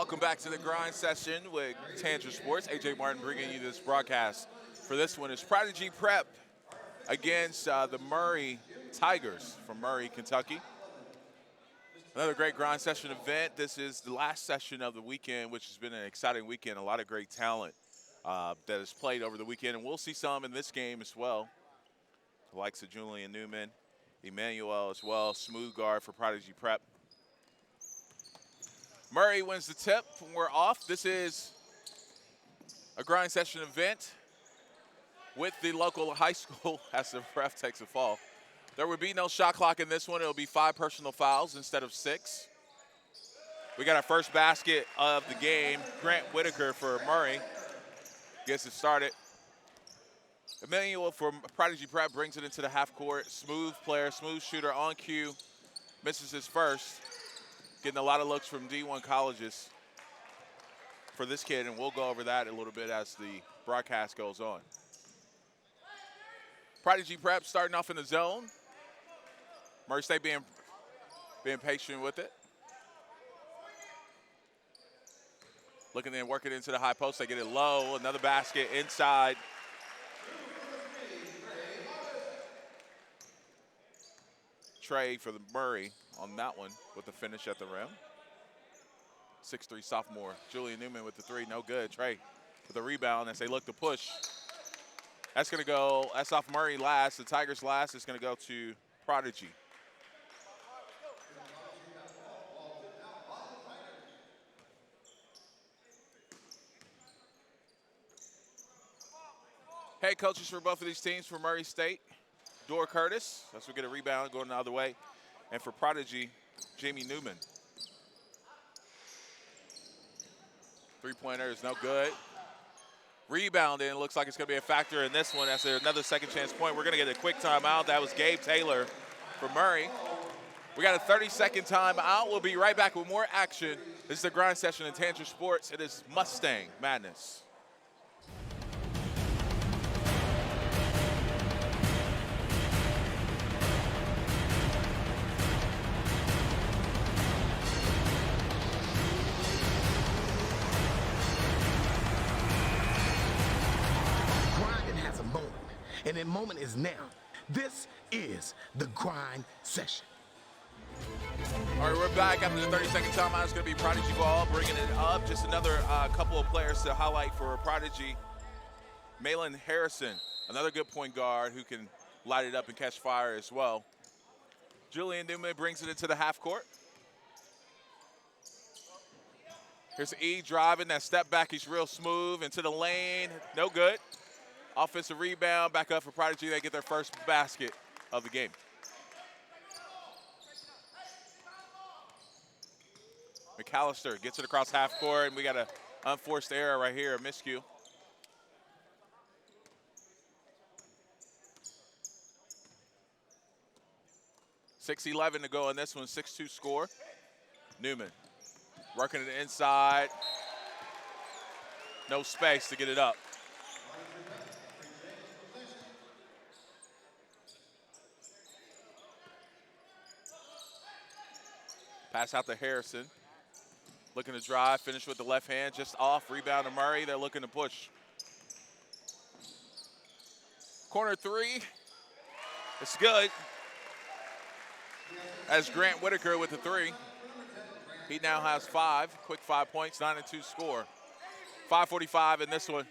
Welcome back to the grind session with Tantra Sports. AJ Martin bringing you this broadcast. For this one is Prodigy Prep against the Murray Tigers from Murray, Kentucky. Another great grind session event. This is the last session of the weekend, which has been an exciting weekend. A lot of great talent that has played over the weekend, and we'll see some in this game as well. The likes of Julian Newman, Emmanuel as well, smooth guard for Prodigy Prep. Murray wins the tip when we're off. This is a grind session event with the local high school as the ref takes a fall. There would be no shot clock in this one. It'll be 5 personal fouls instead of 6. We got our first basket of the game. Grant Whitaker for Murray gets it started. Emmanuel from Prodigy Prep brings it into the half court. Smooth player, smooth shooter on cue. Misses his first. Getting a lot of looks from D1 colleges for this kid, and we'll go over that a little bit as the broadcast goes on. Prodigy Prep starting off in the zone. Murray State being patient with it. Looking in, working into the high post. They get it low. Another basket inside. Trey for the Murray on that one with the finish at the rim. 6'3" sophomore. Julian Newman with the 3, no good. Trey with the rebound as they look to push. That's going to go, that's off Murray last. The Tigers last is going to go to Prodigy. Head coaches for both of these teams for Murray State, Dor Curtis, that's we get a rebound going the other way. And for Prodigy, Jamie Newman. Three-pointer is no good. Rebounding looks like it's going to be a factor in this one. That's another second chance point. We're going to get a quick timeout. That was Gabe Taylor for Murray. We got a 30-second timeout. We'll be right back with more action. This is the grind session in Tantra Sports. It is Mustang Madness. And that moment is now. This is the grind session. All right, we're back after the 30-second timeout. It's going to be Prodigy ball, bringing it up. Just another couple of players to highlight for Prodigy. Malin Harrison, another good point guard who can light it up and catch fire as well. Julian Newman brings it into the half court. Here's E driving. That step back, he's real smooth into the lane. No good. Offensive rebound, back up for Prodigy. They get their first basket of the game. McAllister gets it across half court, and we got an unforced error right here, a miscue. .6:11 to go in this one, 6-2 score. Newman working it inside. No space to get it up. Pass out to Harrison. Looking to drive, finish with the left hand, just off. Rebound to Murray. They're looking to push. Corner 3. It's good. As Grant Whitaker with the 3. He now has 5. Quick 5 points, 9-2 score. 5:45 in this one.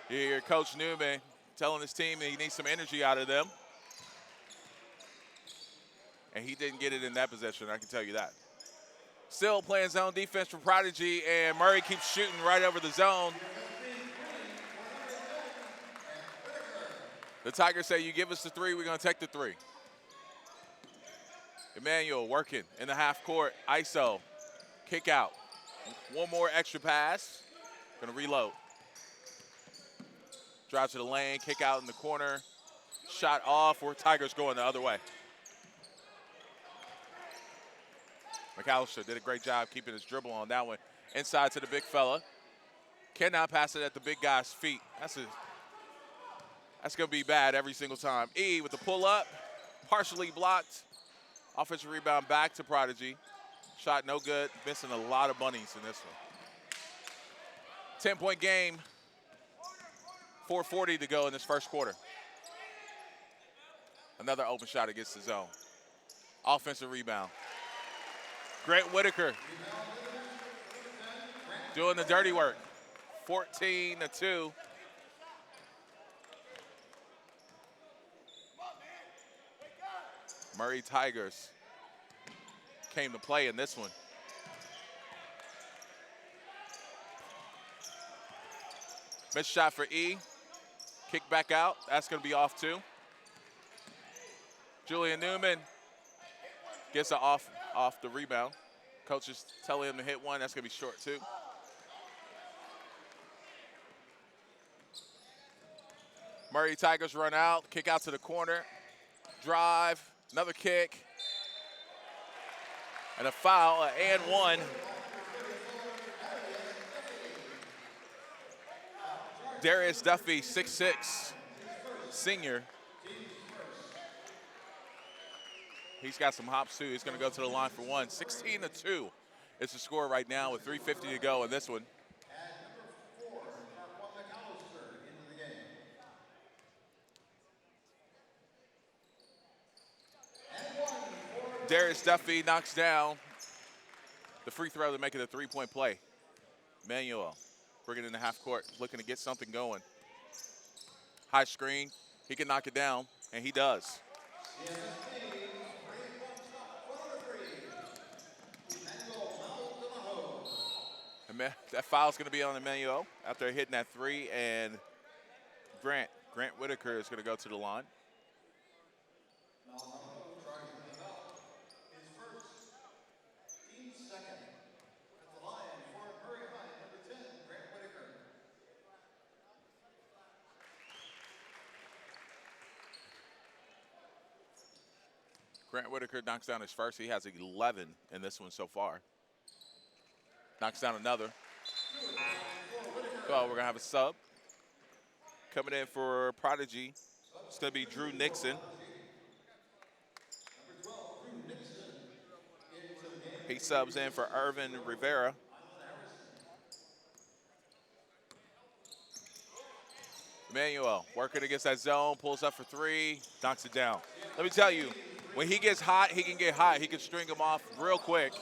You hear Coach Newman telling his team that he needs some energy out of them. And he didn't get it in that possession, I can tell you that. Still playing zone defense for Prodigy, and Murray keeps shooting right over the zone. The Tigers say, you give us the 3, we're going to take the 3. Emmanuel working in the half court. ISO, kick out. One more extra pass. Going to reload. Drive to the lane, kick out in the corner. Shot off, where Tigers going the other way. McAllister did a great job keeping his dribble on that one. Inside to the big fella. Cannot pass it at the big guy's feet. That's going to be bad every single time. E with the pull up, partially blocked. Offensive rebound back to Prodigy. Shot no good, missing a lot of bunnies in this one. 10-point game, 4:40 to go in this first quarter. Another open shot against the zone. Offensive rebound. Grant Whitaker doing the dirty work. 14-2. Murray Tigers came to play in this one. Missed shot for E. Kick back out. That's going to be off too. Julian Newman gets it off the rebound. Coach is telling him to hit one. That's going to be short too. Murray Tigers run out. Kick out to the corner. Drive. Another kick. And a foul, and one. Darius Duffy, 6'6", senior. He's got some hops too. He's going to go to the line for one. 16-2 is the score right now with 3:50 to go in this one. Darius Duffy knocks down the free throw to make it a three-point play. Manuel bringing it in the half court, looking to get something going. High screen, he can knock it down, and he does. And that foul's going to be on Emmanuel after hitting that three, and Grant Whitaker is going to go to the line. Grant Whitaker knocks down his first. He has 11 in this one so far. Knocks down another. So we're going to have a sub. Coming in for Prodigy, it's going to be Drew Nixon. He subs in for Irvin Rivera. Emmanuel working against that zone, pulls up for three, knocks it down. Let me tell you, when he gets hot, he can get hot. He can string them off real quick.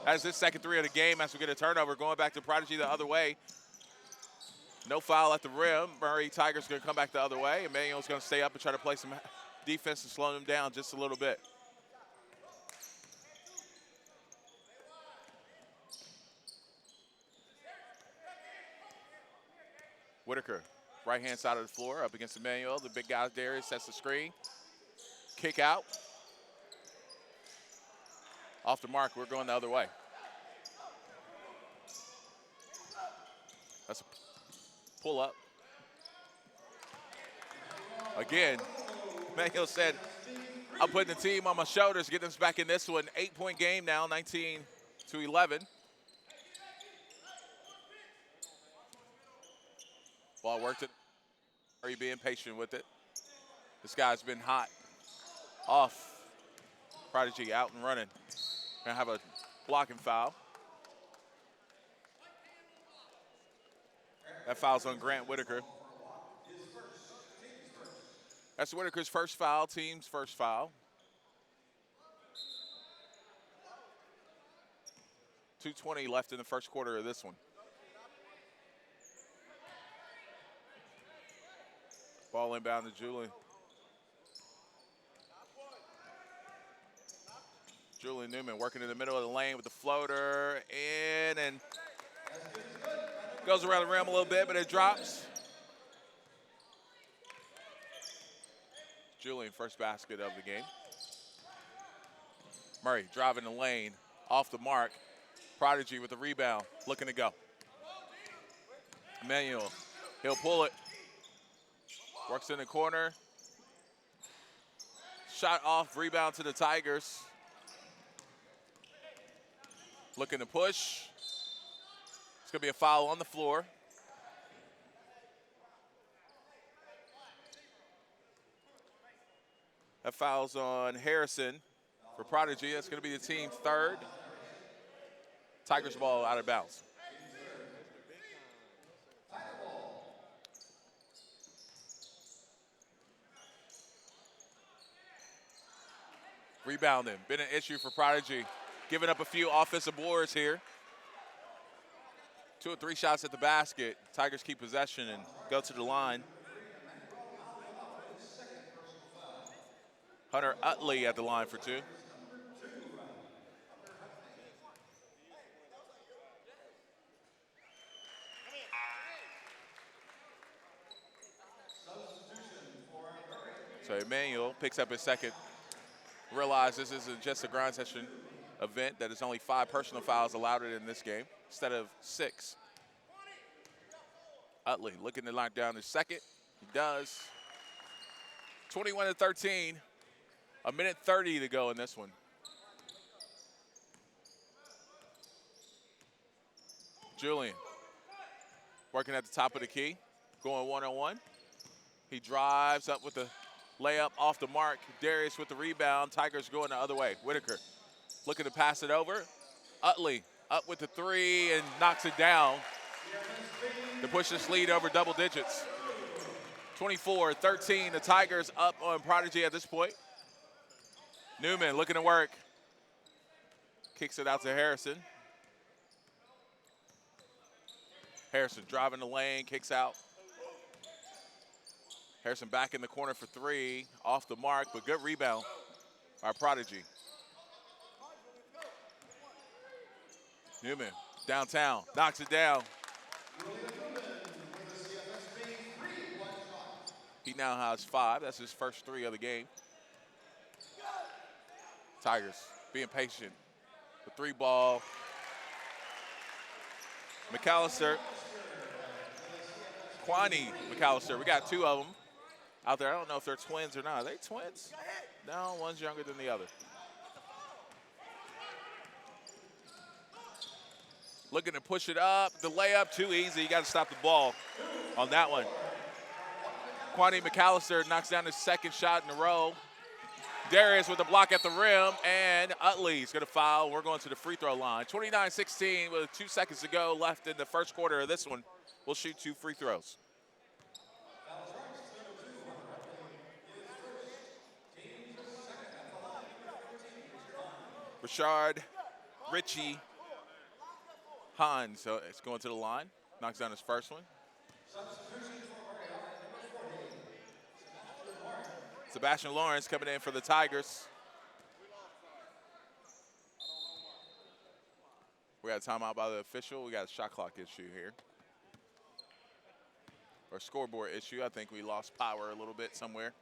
That's his second three of the game as we get a turnover. Going back to Prodigy the other way. No foul at the rim. Murray Tigers going to come back the other way. Emmanuel's going to stay up and try to play some defense and slow them down just a little bit. Whitaker, right-hand side of the floor, up against Emmanuel. The big guy there sets the screen. Kick out. Off the mark, we're going the other way. That's a pull up. Again, Emmanuel said, I'm putting the team on my shoulders, getting us back in this one. 8-point game now, 19-11. Ball worked it. Are you being patient with it? This guy's been hot. Off. Prodigy out and running. Gonna have a blocking foul. That foul's on Grant Whitaker. That's Whitaker's first foul, team's first foul. 2:20 left in the first quarter of this one. Ball inbound to Julian. Julian Newman working in the middle of the lane with the floater in and goes around the rim a little bit, but it drops. Julian, first basket of the game. Murray driving the lane, off the mark. Prodigy with the rebound, looking to go. Emmanuel, he'll pull it. Works in the corner. Shot off, rebound to the Tigers. Looking to push. It's going to be a foul on the floor. That foul's on Harrison for Prodigy. That's going to be the team's third. Tigers ball out of bounds. Rebounding, been an issue for Prodigy. Giving up a few offensive boards here. 2 or 3 shots at the basket. Tigers keep possession and go to the line. Hunter Utley at the line for 2. So Emmanuel picks up his second. Realize this isn't just a grind session event, that is only 5 personal fouls allowed in this game instead of 6. Utley looking to knock down his second. He does. 21-13. A minute 30 to go in this one. Julian working at the top of the key, going one-on-one. He drives up with the layup off the mark. Darius with the rebound. Tigers going the other way. Whitaker looking to pass it over. Utley up with the 3 and knocks it down to push this lead over double digits. 24-13. The Tigers up on Prodigy at this point. Newman looking to work. Kicks it out to Harrison. Harrison driving the lane, kicks out. Harrison back in the corner for 3, off the mark, but good rebound by Prodigy. Newman downtown, knocks it down. He now has 5. That's his first 3 of the game. Tigers being patient. The 3 ball. McAllister. Kwani McAllister. We got 2 of them out there. I don't know if they're twins or not. Are they twins? No, one's younger than the other. Looking to push it up. The layup, too easy. You got to stop the ball on that one. Kwani McAllister knocks down his second shot in a row. Darius with the block at the rim, and Utley's going to foul. We're going to the free throw line. 29-16 with 2 seconds to go left in the first quarter of this one. We'll shoot 2 free throws. Richie Hahn, so it's going to the line. Knocks down his first one. Sebastian Lawrence coming in for the Tigers. We got a timeout by the official. We got a shot clock issue here. Or scoreboard issue. I think we lost power a little bit somewhere.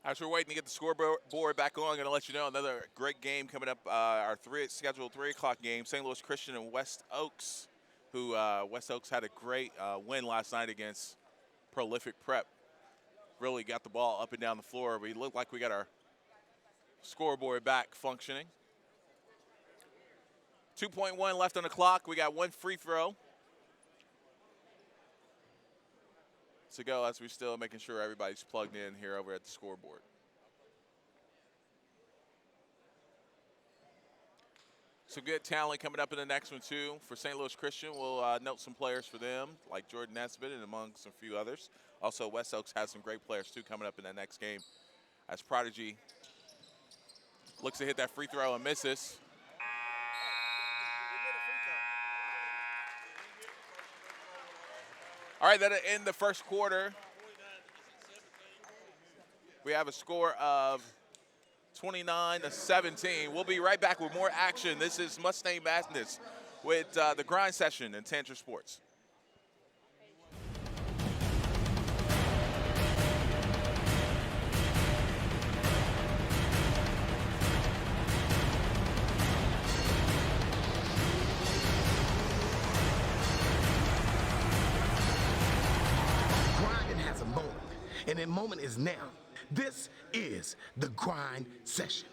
As we're waiting to get the scoreboard back on, I'm going to let you know another great game coming up. Our scheduled 3 o'clock game, St. Louis Christian and West Oaks, who West Oaks had a great win last night against Prolific Prep. Really got the ball up and down the floor. We look like we got our scoreboard back functioning. 2.1 left on the clock. We got 1 free throw to go as we're still making sure everybody's plugged in here over at the scoreboard. Some good talent coming up in the next one, too. For St. Louis Christian, we'll note some players for them, like Jordan Nesbitt and amongst a few others. Also, West Oaks has some great players, too, coming up in that next game. As Prodigy looks to hit that free throw and misses. All right, that'll end the first quarter. We have a score of 29-17. We'll be right back with more action. This is Mustang Madness with the grind session in Tantra Sports. And that moment is now. This is the grind session.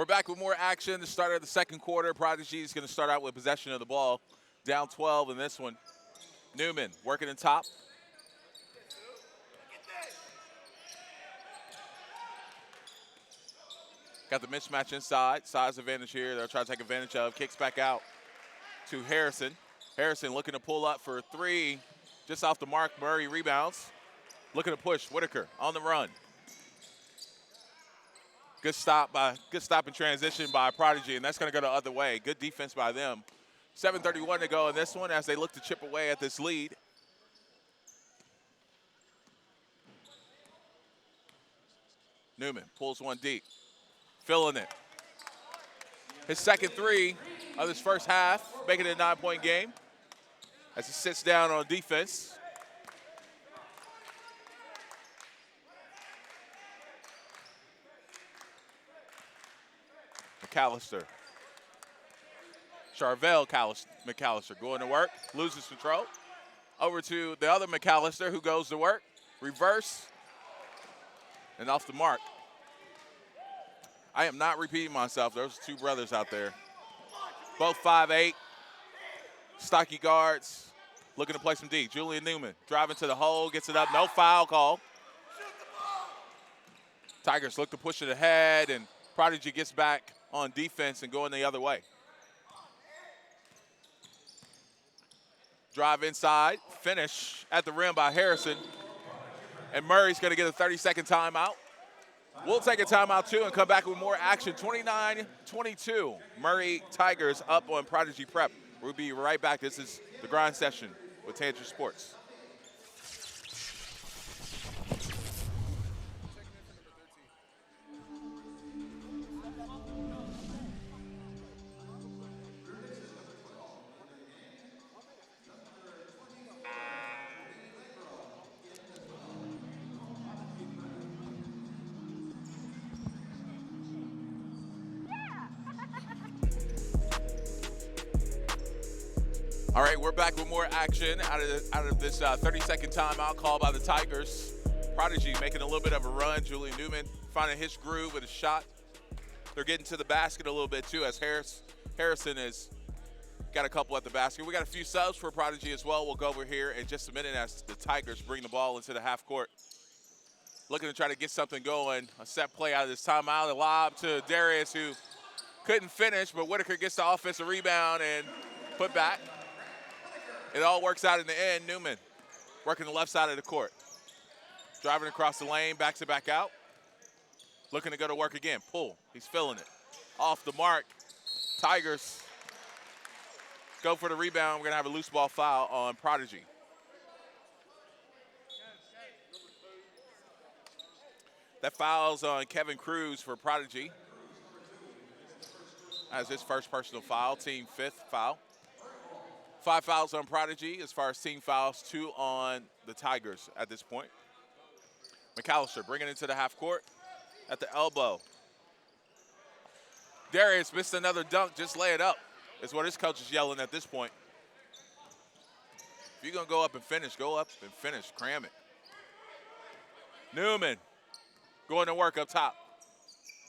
We're back with more action. The start of the second quarter. Prodigy is going to start out with possession of the ball. Down 12 in this one. Newman working in top. Got the mismatch inside. Size advantage here. They'll try to take advantage of. Kicks back out to Harrison. Harrison looking to pull up for three. Just off the mark. Murray rebounds. Looking to push. Whitaker on the run. Good stop in transition by Prodigy, and that's going to go the other way. Good defense by them. 7:31 to go in this one as they look to chip away at this lead. Newman pulls one deep. Filling it. His second three of this first half, making it a 9-point game as he sits down on defense. McAllister. Charvel McAllister going to work, loses control. Over to the other McAllister who goes to work. Reverse. And off the mark. I am not repeating myself. There's two brothers out there. Both 5'8", stocky guards, looking to play some D. Julian Newman driving to the hole, gets it up. No foul call. Tigers look to push it ahead, and Prodigy gets back on defense and going the other way. Drive inside, finish at the rim by Harrison. And Murray's going to get a 30-second timeout. We'll take a timeout, too, and come back with more action. 29-22. Murray Tigers up on Prodigy Prep. We'll be right back. This is the Grind Session with Tangent Sports. All right, we're back with more action out of this 30-second timeout called by the Tigers. Prodigy making a little bit of a run. Julian Newman finding his groove with a shot. They're getting to the basket a little bit, too, as Harrison has got a couple at the basket. We got a few subs for Prodigy as well. We'll go over here in just a minute as the Tigers bring the ball into the half court. Looking to try to get something going. A set play out of this timeout. A lob to Darius, who couldn't finish, but Whitaker gets the offensive rebound and put back. It all works out in the end. Newman working the left side of the court. Driving across the lane, backs it back out. Looking to go to work again. Pull. He's feeling it. Off the mark. Tigers go for the rebound. We're going to have a loose ball foul on Prodigy. That foul's on Kevin Cruz for Prodigy. That's his first personal foul, team fifth foul. 5 fouls on Prodigy as far as team fouls, 2 on the Tigers at this point. McAllister bringing it to the half court at the elbow. Darius missed another dunk, just lay it up, is what his coach is yelling at this point. If you're going to go up and finish, go up and finish, cram it. Newman going to work up top.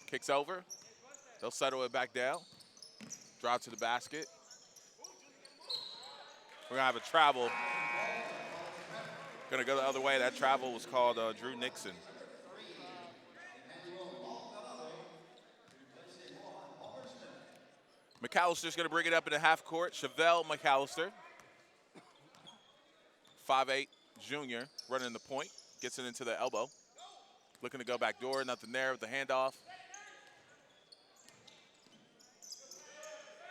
Kicks over. They'll settle it back down. Drive to the basket. We're going to have a travel. Going to go the other way. That travel was called Drew Nixon. McAllister's going to bring it up in the half court. Chevelle McAllister, 5'8", junior, running the point. Gets it into the elbow. Looking to go back door. Nothing there with the handoff.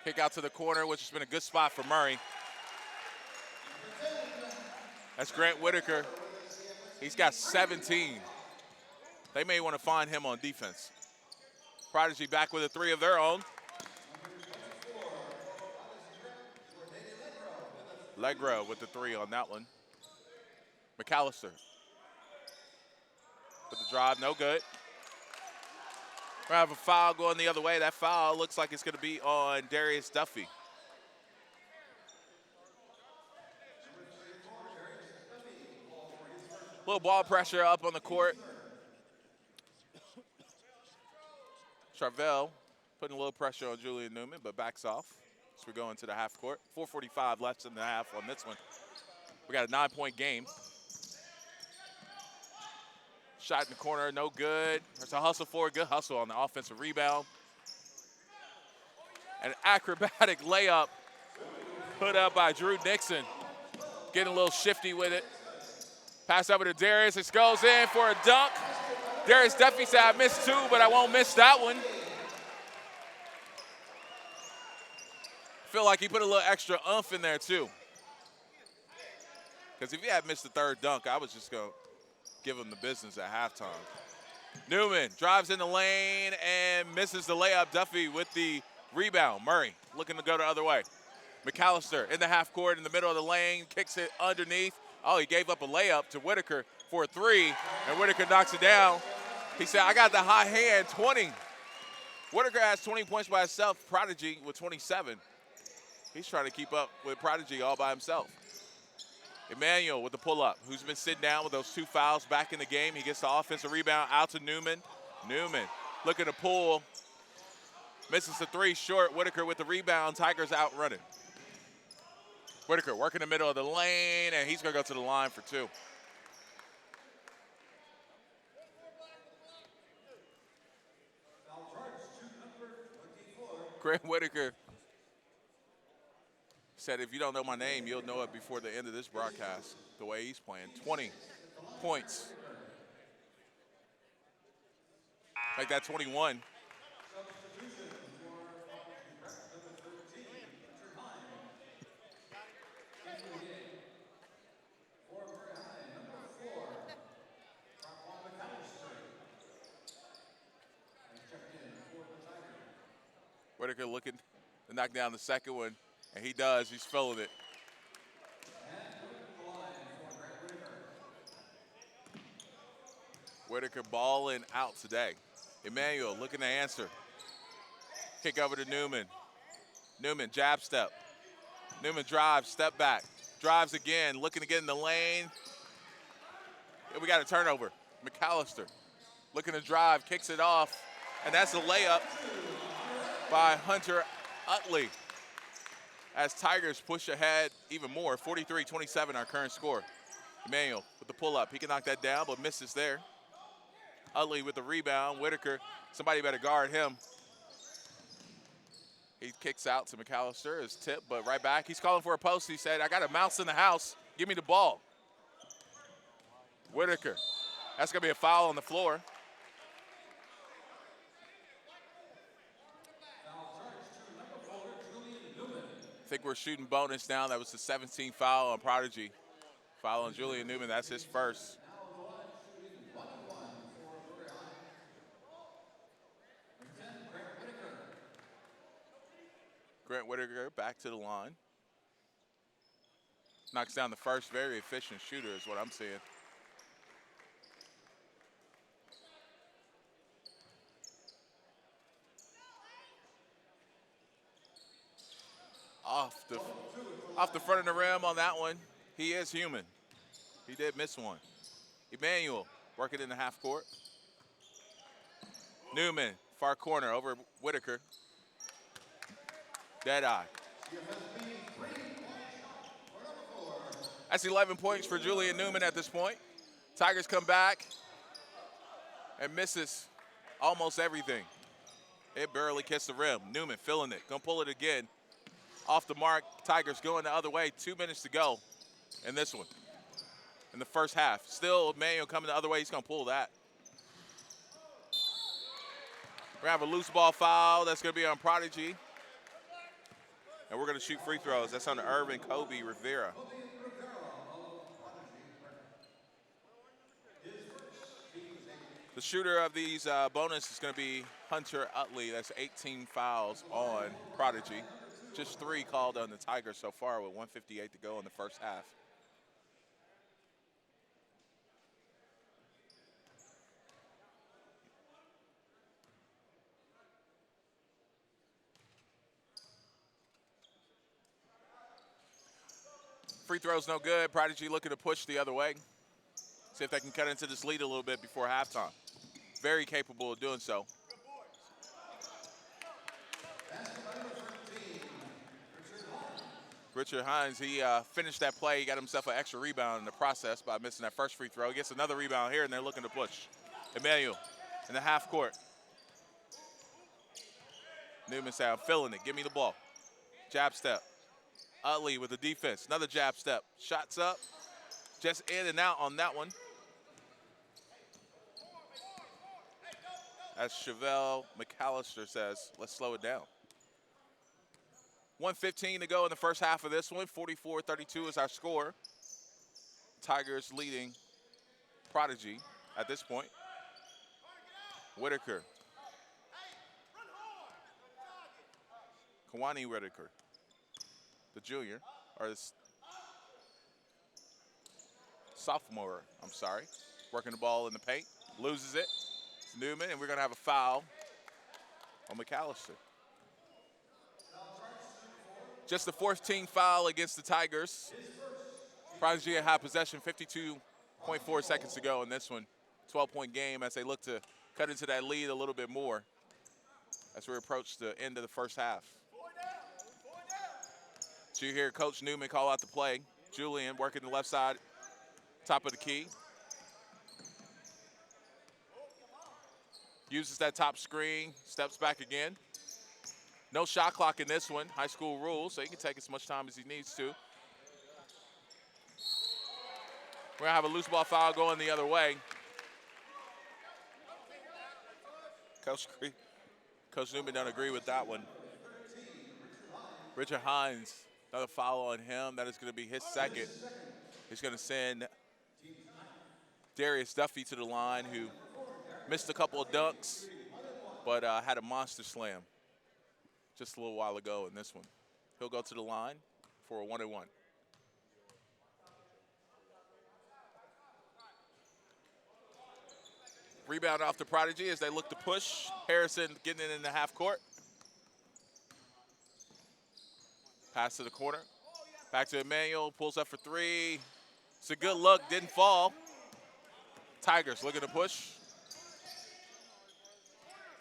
Kick out to the corner, which has been a good spot for Murray. That's Grant Whitaker. He's got 17. They may want to find him on defense. Prodigy back with a 3 of their own. Legro with the 3 on that one. McAllister with the drive, no good. We're going to have a foul going the other way. That foul looks like it's going to be on Darius Duffy. A little ball pressure up on the court. Charvel Putting a little pressure on Julian Newman, but backs off as we go into the half court. 4:45 left in the half on this one. We got a 9-point game. Shot in the corner, no good. There's a hustle for it. Good hustle on the offensive rebound. An acrobatic layup put up by Drew Nixon. Getting a little shifty with it. Pass over to Darius. It goes in for a dunk. Darius Duffy said, I missed two, but I won't miss that one. Feel like he put a little extra oomph in there, too. Because if he had missed the third dunk, I was just going to give him the business at halftime. Newman drives in the lane and misses the layup. Duffy with the rebound. Murray looking to go the other way. McAllister in the half court in the middle of the lane, kicks it underneath. Oh, he gave up a layup to Whitaker for a three, and Whitaker knocks it down. He said, I got the hot hand, 20. Whitaker has 20 points by himself. Prodigy with 27. He's trying to keep up with Prodigy all by himself. Emmanuel with the pull-up, who's been sitting down with those 2 fouls back in the game. He gets the offensive rebound out to Newman. Newman looking to pull. Misses the three short. Whitaker with the rebound. Tigers out running. Whitaker working the middle of the lane, and he's going to go to the line for 2. Grant Whitaker said, if you don't know my name, you'll know it before the end of this broadcast, the way he's playing. 20 points. Make that 21. Whitaker looking to knock down the second one, and he does. He's feeling it. Whitaker balling out today. Emmanuel looking to answer. Kick over to Newman. Newman, jab step. Newman drives, step back. Drives again, looking to get in the lane. And we got a turnover. McAllister looking to drive, kicks it off, and that's a layup by Hunter Utley as Tigers push ahead even more. 43-27 our current score. Emmanuel with the pull-up. He can knock that down, but misses there. Utley with the rebound. Whitaker, somebody better guard him. He kicks out to McAllister. His tip, but right back. He's calling for a post. He said, I got a mouse in the house. Give me the ball. Whitaker. That's going to be a foul on the floor. I think we're shooting bonus now. That was the 17th foul on Prodigy. Foul on Julian Newman. That's his first. Grant Whitaker back to the line. Knocks down the first. Very efficient shooter is what I'm seeing. Off the front of the rim on that one. He is human. He did miss one. Emmanuel working in the half court. Newman, far corner over Whitaker. Dead eye. That's 11 points for Julian Newman at this point. Tigers come back and misses almost everything. It barely kissed the rim. Newman feeling it. Gonna pull it again. Off the mark. Tigers going the other way. 2 minutes to go in this one. In the first half. Still, Emmanuel coming the other way. He's gonna pull that. We're gonna have a loose ball foul. That's gonna be on Prodigy. And we're gonna shoot free throws. That's on Irvin Kobe Rivera. The shooter of these bonus is gonna be Hunter Utley. That's 18 fouls on Prodigy. Just 3 called on the Tigers so far with 1:58 to go in the first half. Free throw's no good. Prodigy looking to push the other way. See if they can cut into this lead a little bit before halftime. Very capable of doing so. Richard Hines, he finished that play. He got himself an extra rebound in the process by missing that first free throw. He gets another rebound here, and they're looking to push. Emmanuel in the half court. Newman said, I'm feeling it. Give me the ball. Jab step. Utley with the defense. Another jab step. Shots up. Just in and out on that one. As Chevelle McAllister says, let's slow it down. 1:15 to go in the first half of this one. 44-32 is our score. Tigers leading Prodigy at this point. Whitaker. Kawani Whitaker, the junior, or the sophomore, I'm sorry. Working the ball in the paint, loses it. It's Newman, and we're going to have a foul on McAllister. Just the 14th foul against the Tigers. Prodigy had high possession, 52.4 seconds to go in this one. 12-point game as they look to cut into that lead a little bit more as we approach the end of the first half. So you hear Coach Newman call out the play. Julian working the left side, top of the key. Uses that top screen, steps back again. No shot clock in this one, high school rules, so he can take as much time as he needs to. We're gonna have a loose ball foul going the other way. Coach Newman don't agree with that one. Richard Hines, another foul on him. That is gonna be his second. He's gonna send Darius Duffy to the line, who missed a couple of dunks, but had a monster slam just a little while ago in this one. He'll go to the line for a 1-1. Rebound off the Prodigy as they look to push. Harrison getting it in the half court. Pass to the corner. Back to Emmanuel, pulls up for three. It's a good look, didn't fall. Tigers looking to push.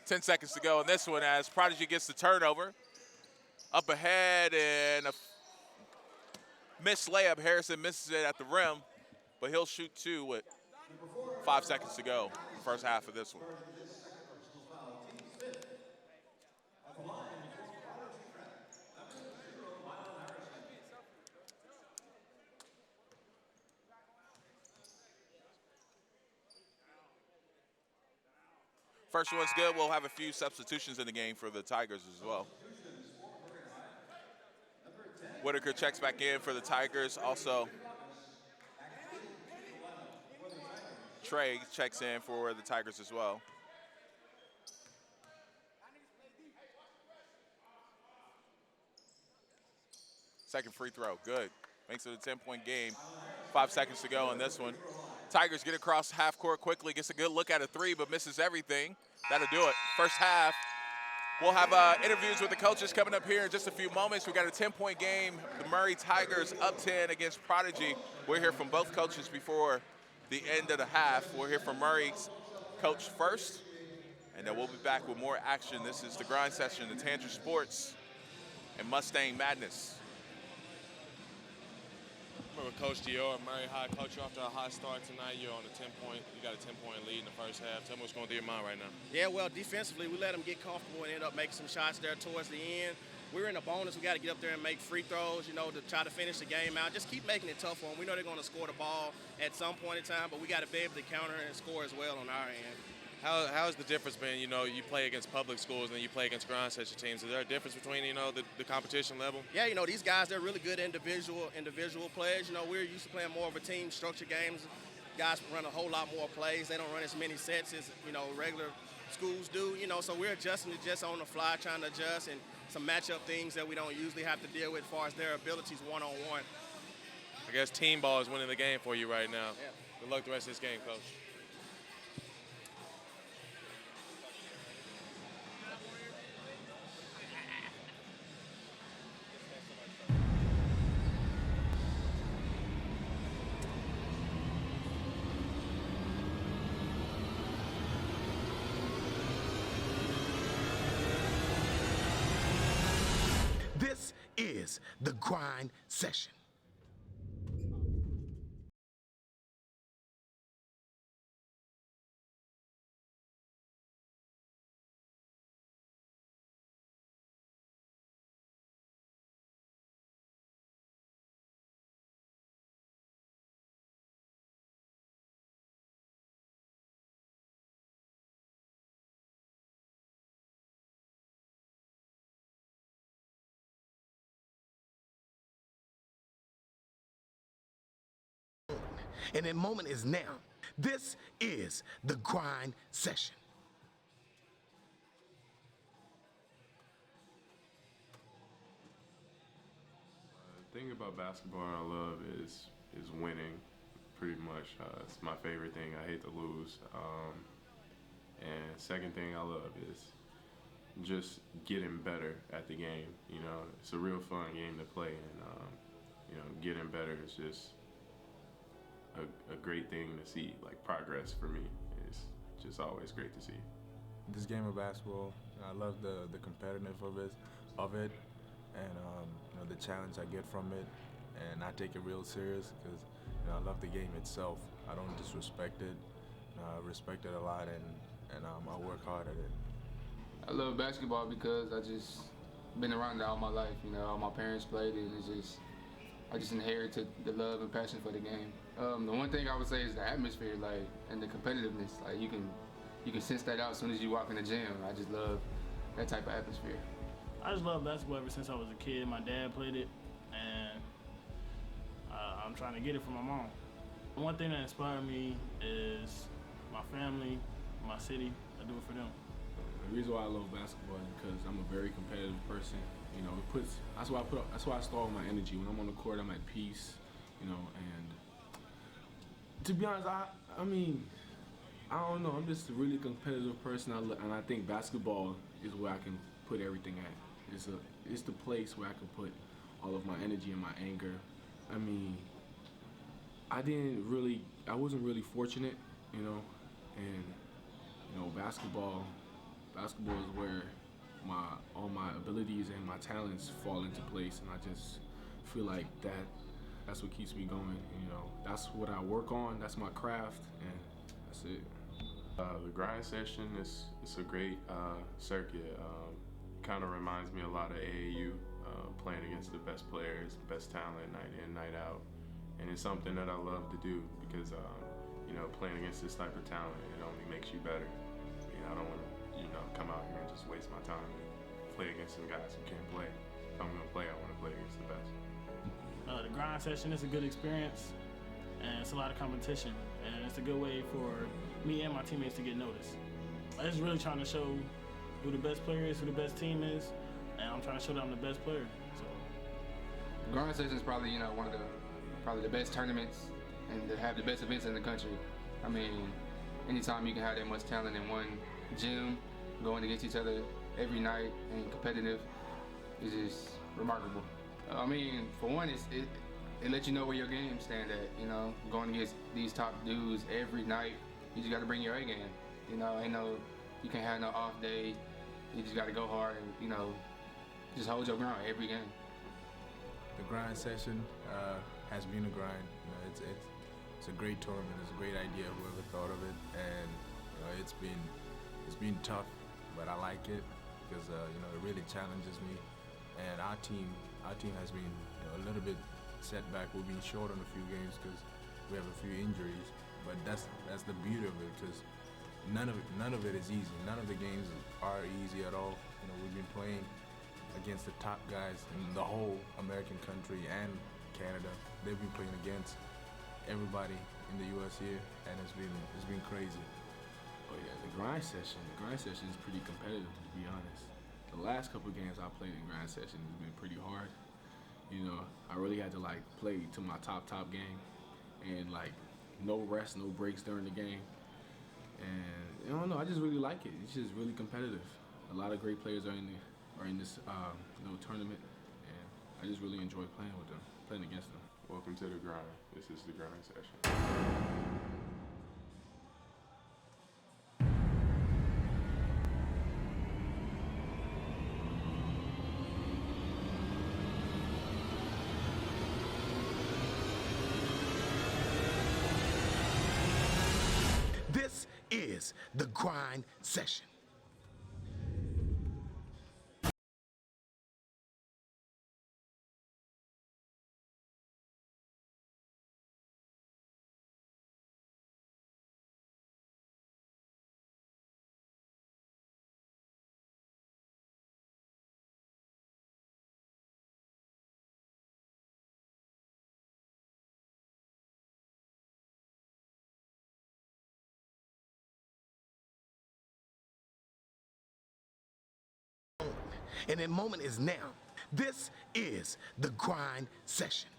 10 seconds to go in this one as Prodigy gets the turnover. Up ahead and a missed layup. Harrison misses it at the rim, but he'll shoot two with 5 seconds to go in the first half of this one. First one's good. We'll have a few substitutions in the game for the Tigers as well. Whitaker checks back in for the Tigers. Also, Trey checks in for the Tigers as well. Second free throw, good. Makes it a 10-point game. 5 seconds to go in this one. Tigers get across half court quickly, gets a good look at a three, but misses everything. That'll do it. First half. We'll have interviews with the coaches coming up here in just a few moments. We've got a 10-point game. The Murray Tigers up 10 against Prodigy. We'll hear from both coaches before the end of the half. We'll hear from Murray's coach first, and then we'll be back with more action. This is the grind session, the Tanger Sports and Mustang Madness. Remember Coach Dior, Murray High, coach, you after a hot start tonight. You're on a 10-point. You got a 10-point lead in the first half. Tell me what's going through your mind right now. Yeah, well, defensively, we let them get comfortable and end up making some shots there towards the end. We're in a bonus. We got to get up there and make free throws, you know, to try to finish the game out. Just keep making it tough for them. We know they're going to score the ball at some point in time, but we got to be able to counter and score as well on our end. How's the difference been, you know, you play against public schools and you play against grind session teams? Is there a difference between, you know, the competition level? Yeah, you know, these guys, they're really good individual players. You know, we're used to playing more of a team structure games. Guys run a whole lot more plays. They don't run as many sets as, you know, regular schools do. You know, so we're adjusting to just on the fly, trying to adjust, and some matchup things that we don't usually have to deal with as far as their abilities one-on-one. I guess team ball is winning the game for you right now. Yeah. Good luck the rest of this game, Coach. This is the grind session. And that moment is now. This is the grind session. The thing about basketball I love is winning, pretty much. It's my favorite thing. I hate to lose. And second thing I love is just getting better at the game. You know, it's a real fun game to play, and you know, getting better is just a great thing to see. Like, progress for me is just always great to see. This game of basketball, I love the competitiveness of it, and you know, the challenge I get from it, and I take it real serious because, you know, I love the game itself. I don't disrespect it. I respect it a lot, and I work hard at it. I love basketball because I just been around it all my life. You know, all my parents played it, and I just inherited the love and passion for the game. The one thing I would say is the atmosphere, like, and the competitiveness. Like, you can sense that out as soon as you walk in the gym. I just love that type of atmosphere. I just love basketball ever since I was a kid. My dad played it, and I'm trying to get it from my mom. One thing that inspired me is my family, my city. I do it for them. The reason why I love basketball is because I'm a very competitive person. You know, that's why I store all my energy. When I'm on the court, I'm at peace. You know, and to be honest, I mean, I don't know. I'm just a really competitive person, and I think basketball is where I can put everything at. It's the place where I can put all of my energy and my anger. I mean, I wasn't really fortunate, you know, and you know, basketball is where all my abilities and my talents fall into place, and I just feel like that's what keeps me going. You know, that's what I work on. That's my craft, and that's it. The grind session is a great circuit. Kind of reminds me a lot of AAU, playing against the best players, best talent, night in, night out, and it's something that I love to do because you know, playing against this type of talent, it only makes you better. You know, I don't want to, you know, come out here and just waste my time and play against some guys who can't play. If I'm gonna play, I want to play against the best. The grind session is a good experience, and it's a lot of competition, and it's a good way for me and my teammates to get noticed. I'm just really trying to show who the best player is, who the best team is, and I'm trying to show that I'm the best player. So, Grind Session is probably, you know, one of the best tournaments and to have the best events in the country. I mean, anytime you can have that much talent in one gym, going against each other every night and competitive, is just remarkable. I mean, for one, it lets you know where your game stand at. You know, going against these top dudes every night, you just got to bring your A game. You know, you can't have no off day. You just got to go hard and, you know, just hold your ground every game. The grind session has been a grind. You know, it's a great tournament. It's a great idea. Whoever thought of it, and you know, it's been tough, but I like it because you know, it really challenges me. And our team has been, you know, a little bit setback. We've been short on a few games because we have a few injuries. But that's the beauty of it, because none of it is easy. None of the games are easy at all. You know, we've been playing against the top guys in the whole American country and Canada. They've been playing against everybody in the U.S. here, and it's been crazy. Oh yeah, the grind session is pretty competitive, to be honest. The last couple of games I played in grind session has been pretty hard. You know, I really had to like play to my top game, and like no rest, no breaks during the game. And I don't know, I just really like it. It's just really competitive. A lot of great players are in this you know, tournament, and I just really enjoy playing with them, playing against them. Welcome to the grind. This is the grind session. is the grind session. And that moment is now. This is the grind session.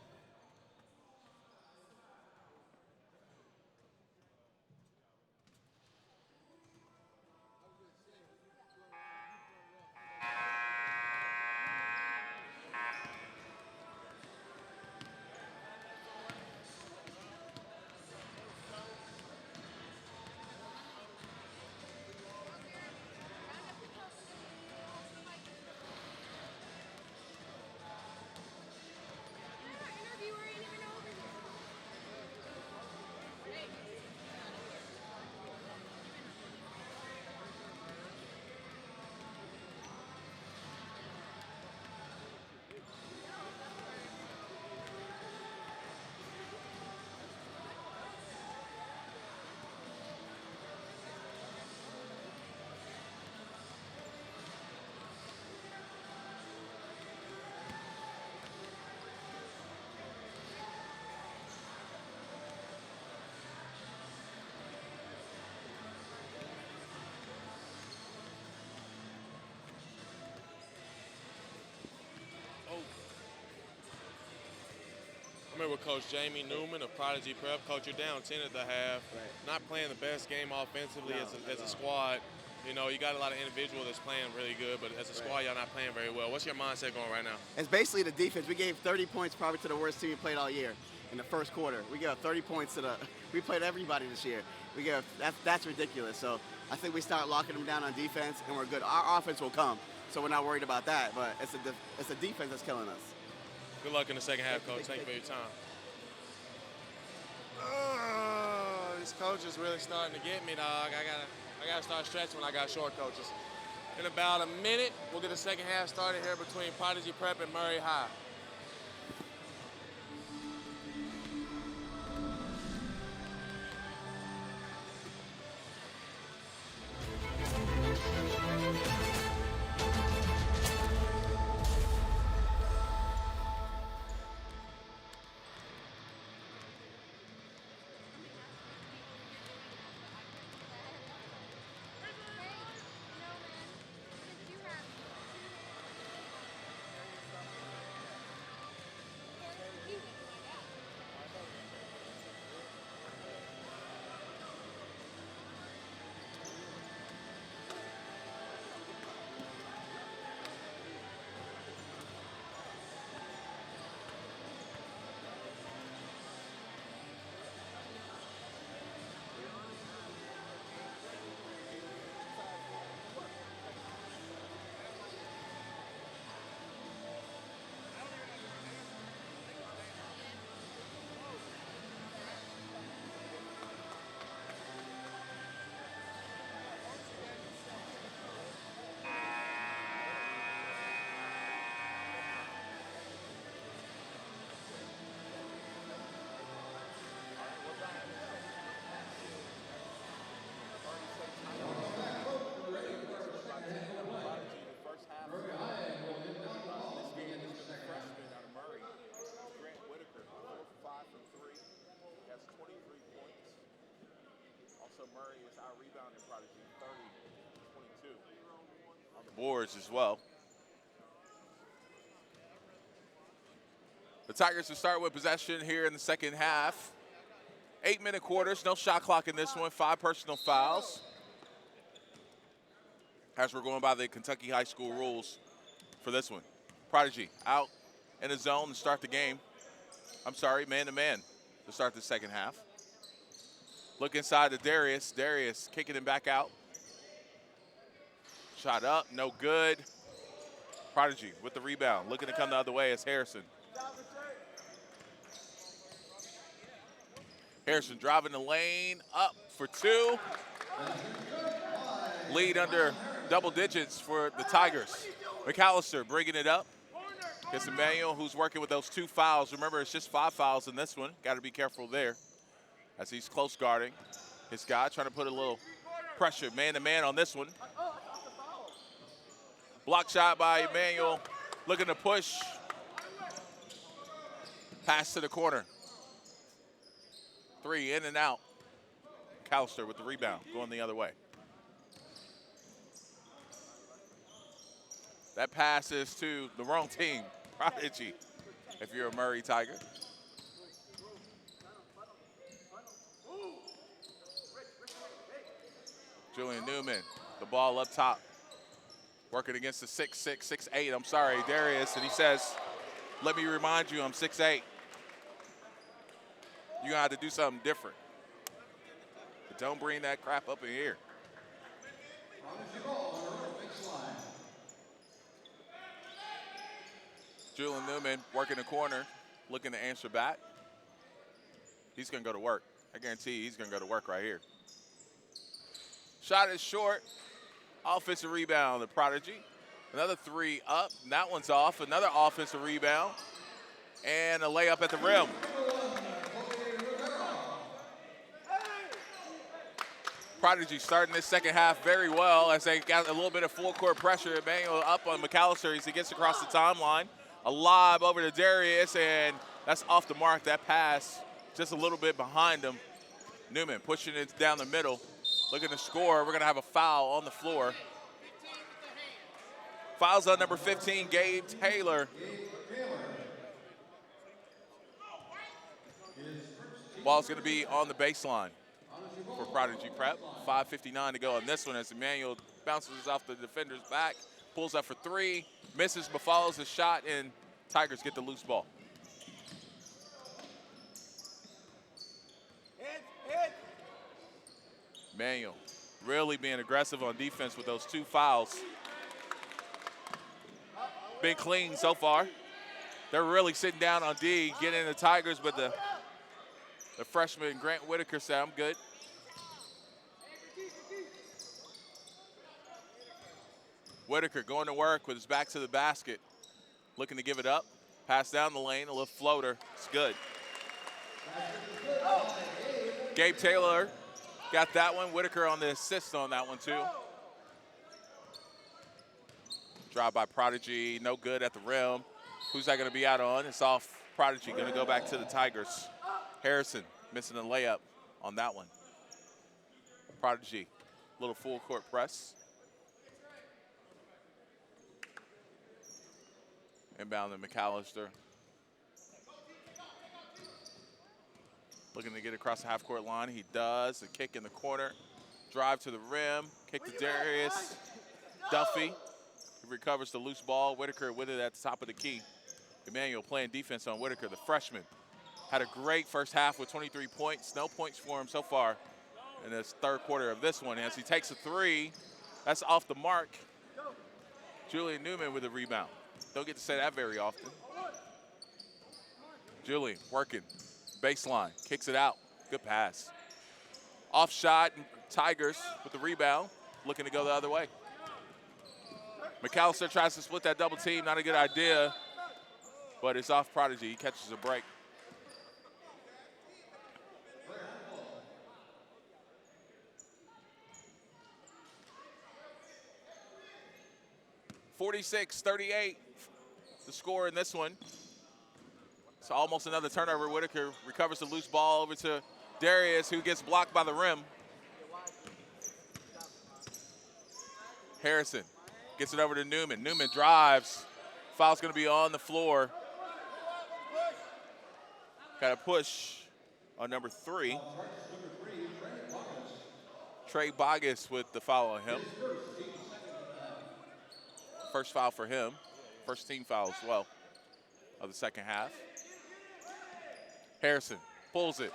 I'm here with Coach Jamie Newman of Prodigy Prep. Coach, you're down 10 at the half. Right. Not playing the best game offensively No, as a squad. You know, you got a lot of individual that's playing really good, but as a squad, y'all not playing very well. What's your mindset going right now? It's basically the defense. We gave 30 points probably to the worst team we played all year in the first quarter. We gave 30 points to we played everybody this year. That's ridiculous. So I think we start locking them down on defense, and we're good. Our offense will come, so we're not worried about that. But it's a defense that's killing us. Good luck in the second half, Coach. Thank you for your time. These coaches really starting to get me, dog. I gotta start stretching when I got short coaches. In about a minute, we'll get the second half started here between Prodigy Prep and Murray High. Murray is out rebounding Prodigy 30-22 on the boards as well. The Tigers will start with possession here in the second half. 8-minute quarters, no shot clock in this one, 5 personal fouls. As we're going by the Kentucky high school rules for this one. Prodigy out in the zone to start the game. I'm sorry, man-to-man to start the second half. Look inside to Darius. Darius kicking him back out. Shot up, no good. Prodigy with the rebound. Looking to come the other way is Harrison. Harrison driving the lane, up for 2. Lead under double digits for the Tigers. McAllister bringing it up. It's Emmanuel who's working with those 2 fouls. Remember, it's just 5 fouls in this one. Got to be careful there as he's close guarding his guy, trying to put a little pressure man-to-man on this one. Block shot by Emmanuel, looking to push. Pass to the corner. 3 in and out. McAllister with the rebound, going the other way. That pass is to the wrong team, Prodigy, if you're a Murray Tiger. Julian Newman, the ball up top, working against the 6'6", 6'8", I'm sorry, Darius, and he says, let me remind you, I'm 6'8". You're gonna have to do something different. But don't bring that crap up in here. Julian Newman working the corner, looking to answer back. He's going to go to work. I guarantee you he's going to go to work right here. Shot is short. Offensive rebound, the Prodigy. Another 3 up. And that one's off. Another offensive rebound. And a layup at the rim. Prodigy starting this second half very well as they got a little bit of full court pressure. Emmanuel up on McAllister as he gets across the timeline. A lob over to Darius, and that's off the mark. That pass just a little bit behind him. Newman pushing it down the middle, looking to score. We're going to have a foul on the floor. Fouls on number 15, Gabe Taylor. Ball's going to be on the baseline for Prodigy Prep. 5:59 to go on this one as Emmanuel bounces off the defender's back, pulls up for 3. Misses but follows the shot, and Tigers get the loose ball. Manuel really being aggressive on defense with those 2 fouls. Been clean so far. They're really sitting down on D, getting the Tigers, but the freshman Grant Whitaker said, I'm good. Whitaker going to work with his back to the basket, looking to give it up. Pass down the lane, a little floater. It's good. Gabe Taylor got that one. Whitaker on the assist on that one, too. Drive by Prodigy, no good at the rim. Who's that going to be out on? It's off Prodigy, going to go back to the Tigers. Harrison missing a layup on that one. Prodigy, little full court press. Inbound to McAllister. Looking to get across the half-court line. He does. A kick in the corner. Drive to the rim. Kick to Darius. Duffy. He recovers the loose ball. Whitaker with it at the top of the key. Emmanuel playing defense on Whitaker, the freshman. Had a great first half with 23 points. No points for him so far in this third quarter of this one. As he takes a 3, that's off the mark. Julian Newman with a rebound. Don't get to say that very often. Julian working. Baseline. Kicks it out. Good pass. Off shot. Tigers with the rebound. Looking to go the other way. McAllister tries to split that double team. Not a good idea. But it's off Prodigy. He catches a break. (46-38) the score in this one. It's almost another turnover. Whitaker recovers the loose ball over to Darius, who gets blocked by the rim. Harrison gets it over to Newman. Newman drives. Foul's going to be on the floor. Got a push on number 3. Trey Bogus with the foul on him. First foul for him. First team foul as well of the second half. Harrison pulls it.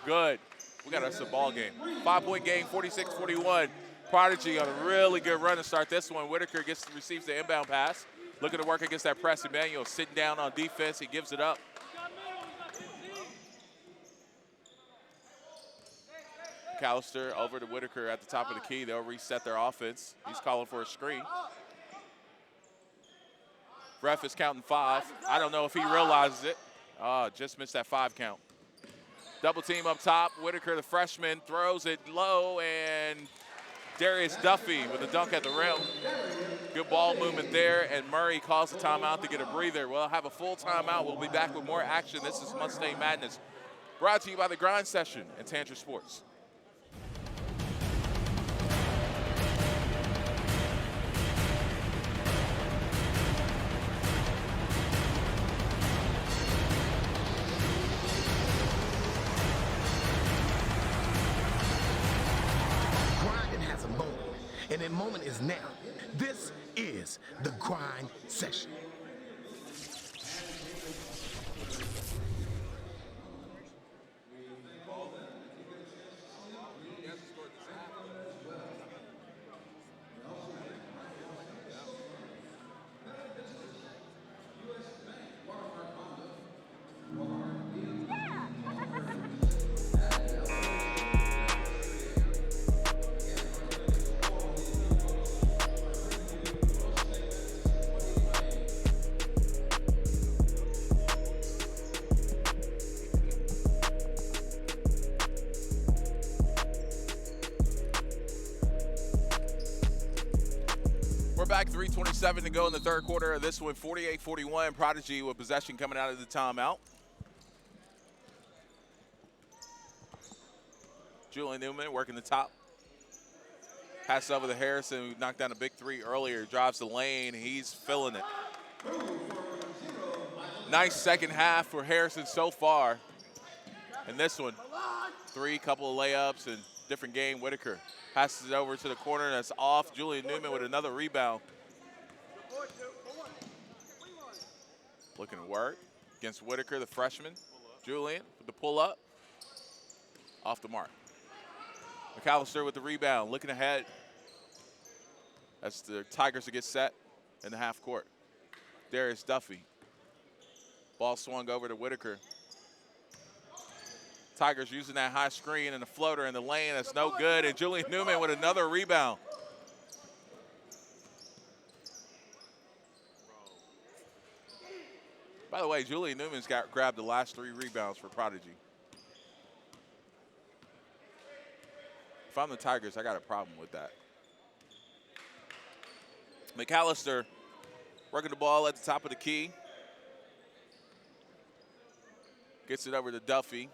Good. We got us a ball game. 5-point game, 46-41. Prodigy on a really good run to start this one. Whitaker receives the inbound pass. Looking to work against that press. Emmanuel sitting down on defense. He gives it up. McAllister over to Whitaker at the top of the key. They'll reset their offense. He's calling for a screen. Ref is counting 5. I don't know if he realizes it. Just missed that 5 count. Double team up top. Whitaker, the freshman, throws it low, and Darius Duffy with a dunk at the rim. Good ball movement there, and Murray calls the timeout to get a breather. We'll have a full timeout. We'll be back with more action. This is Mustang Madness, brought to you by the Grind Session and Tantra Sports. And that moment is now. This is the grind session. Back 3:27 to go in the third quarter of this one. 48-41. Prodigy with possession coming out of the timeout. Julian Newman working the top. Pass over to Harrison, who knocked down a big 3 earlier. Drives the lane. He's filling it. Nice second half for Harrison so far. And this one, 3, couple of layups, and different game. Whitaker passes it over to the corner. That's off. Julian Newman with another rebound. Looking to work against Whitaker, the freshman. Julian with the pull-up. Off the mark. McAllister with the rebound. Looking ahead. That's the Tigers to get set in the half court. Darius Duffy. Ball swung over to Whitaker. Tigers using that high screen and the floater in the lane. That's no good. And Julian Newman with another rebound. By the way, Julian Newman's grabbed the last 3 rebounds for Prodigy. If I'm the Tigers, I got a problem with that. McAllister working the ball at the top of the key. Gets it over to Duffy.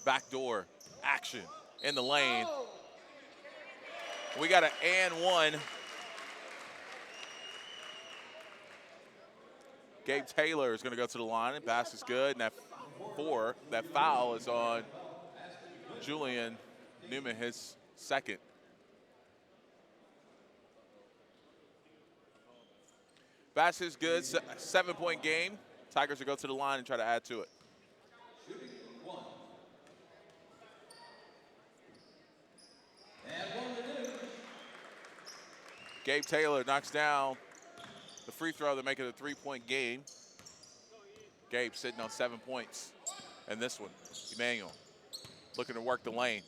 Backdoor action in the lane. We got an and 1. Gabe Taylor is going to go to the line, and pass is good. And that foul is on Julian Newman, his second. Pass is good, 7-point game. Tigers will go to the line and try to add to it. Gabe Taylor knocks down the free throw to make it a 3-point game. Gabe sitting on 7 points. And this one, Emmanuel looking to work the lane.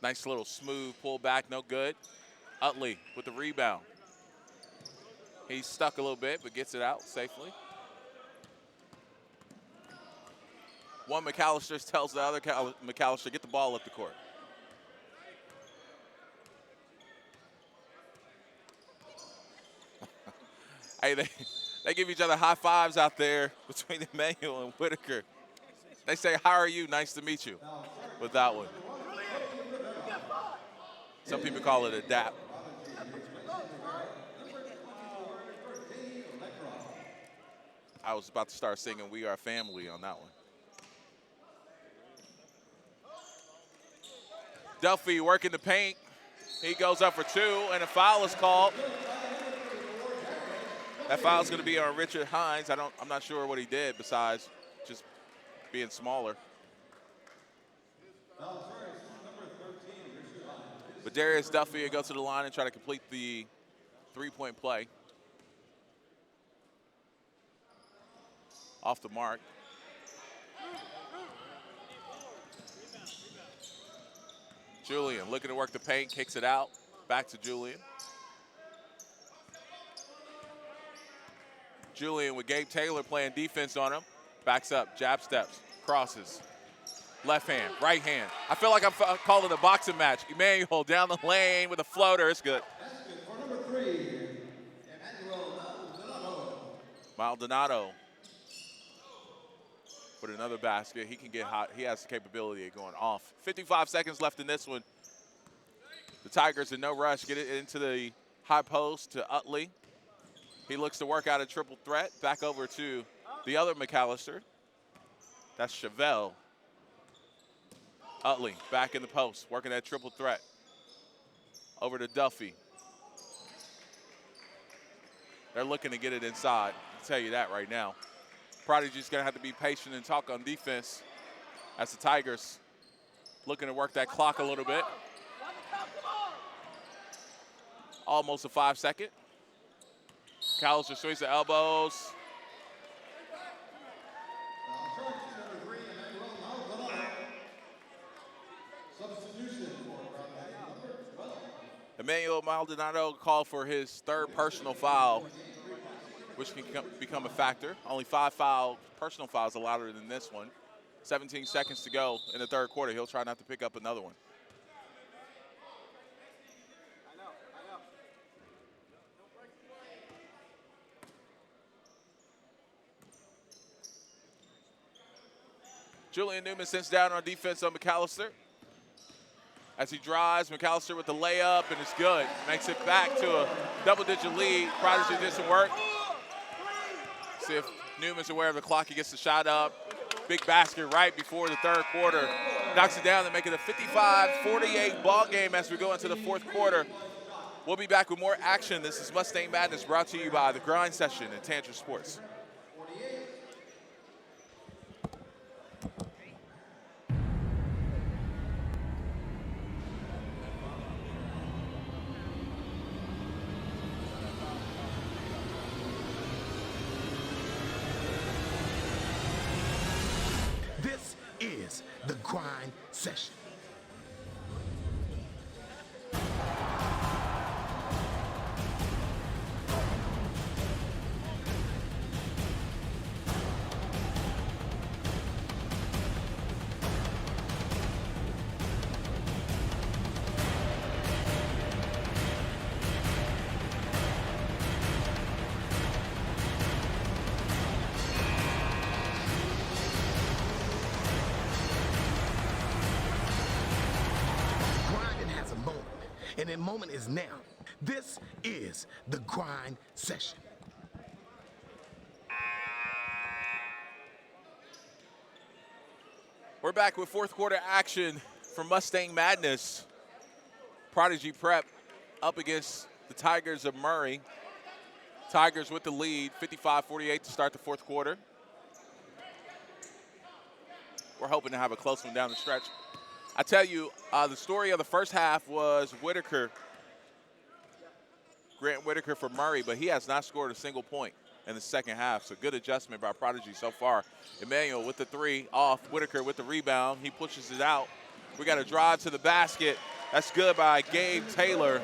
Nice little smooth pull back, no good. Utley with the rebound. He's stuck a little bit, but gets it out safely. One McAllister tells the other McAllister, get the ball up the court. Hey, they give each other high fives out there between Emmanuel and Whitaker. They say, how are you? Nice to meet you with that one. Some people call it a dap. I was about to start singing We Are Family on that one. Duffy working the paint. He goes up for 2, and a foul is called. That foul is going to be on Richard Hines. I'm not sure what he did besides just being smaller. But Darius Duffy will go to the line and try to complete the 3-point play. Off the mark. Julian looking to work the paint, kicks it out. Back to Julian. Julian with Gabe Taylor playing defense on him. Backs up, jab steps, crosses. Left hand, right hand. I feel like I'm calling a boxing match. Emmanuel down the lane with a floater. It's good. For number 3, Maldonado with another basket. He can get hot. He has the capability of going off. 55 seconds left in this one. The Tigers in no rush. Get it into the high post to Utley. He looks to work out a triple threat. Back over to the other McAllister. That's Chevelle. Utley back in the post, working that triple threat. Over to Duffy. They're looking to get it inside. I'll tell you that right now. Prodigy's going to have to be patient and talk on defense as the Tigers looking to work that clock a little bit. Almost a 5-second. McAllister swings the elbows. Emmanuel Maldonado called for his third personal foul, which can become a factor. Only 5 personal fouls allowed in this one. 17 seconds to go in the third quarter. He'll try not to pick up another one. Julian Newman sits down on defense on McAllister. As he drives, McAllister with the layup, and it's good. Makes it back to a double-digit lead. Prodigy did some work. See if Newman's aware of the clock. He gets the shot up. Big basket right before the third quarter. Knocks it down to make it a 55-48 ball game as we go into the fourth quarter. We'll be back with more action. This is Mustang Madness brought to you by The Grind Session and Tantra Sports. This is the grind session. And that moment is now. This is the grind session. We're back with fourth quarter action from Mustang Madness. Prodigy Prep up against the Tigers of Murray. Tigers with the lead, 55-48 to start the fourth quarter. We're hoping to have a close one down the stretch. I tell you, the story of the first half was Whitaker, Grant Whitaker for Murray, but he has not scored a single point in the second half. So good adjustment by Prodigy so far. Emmanuel with the three off, Whitaker with the rebound. He pushes it out. We got a drive to the basket. That's good by Gabe Taylor.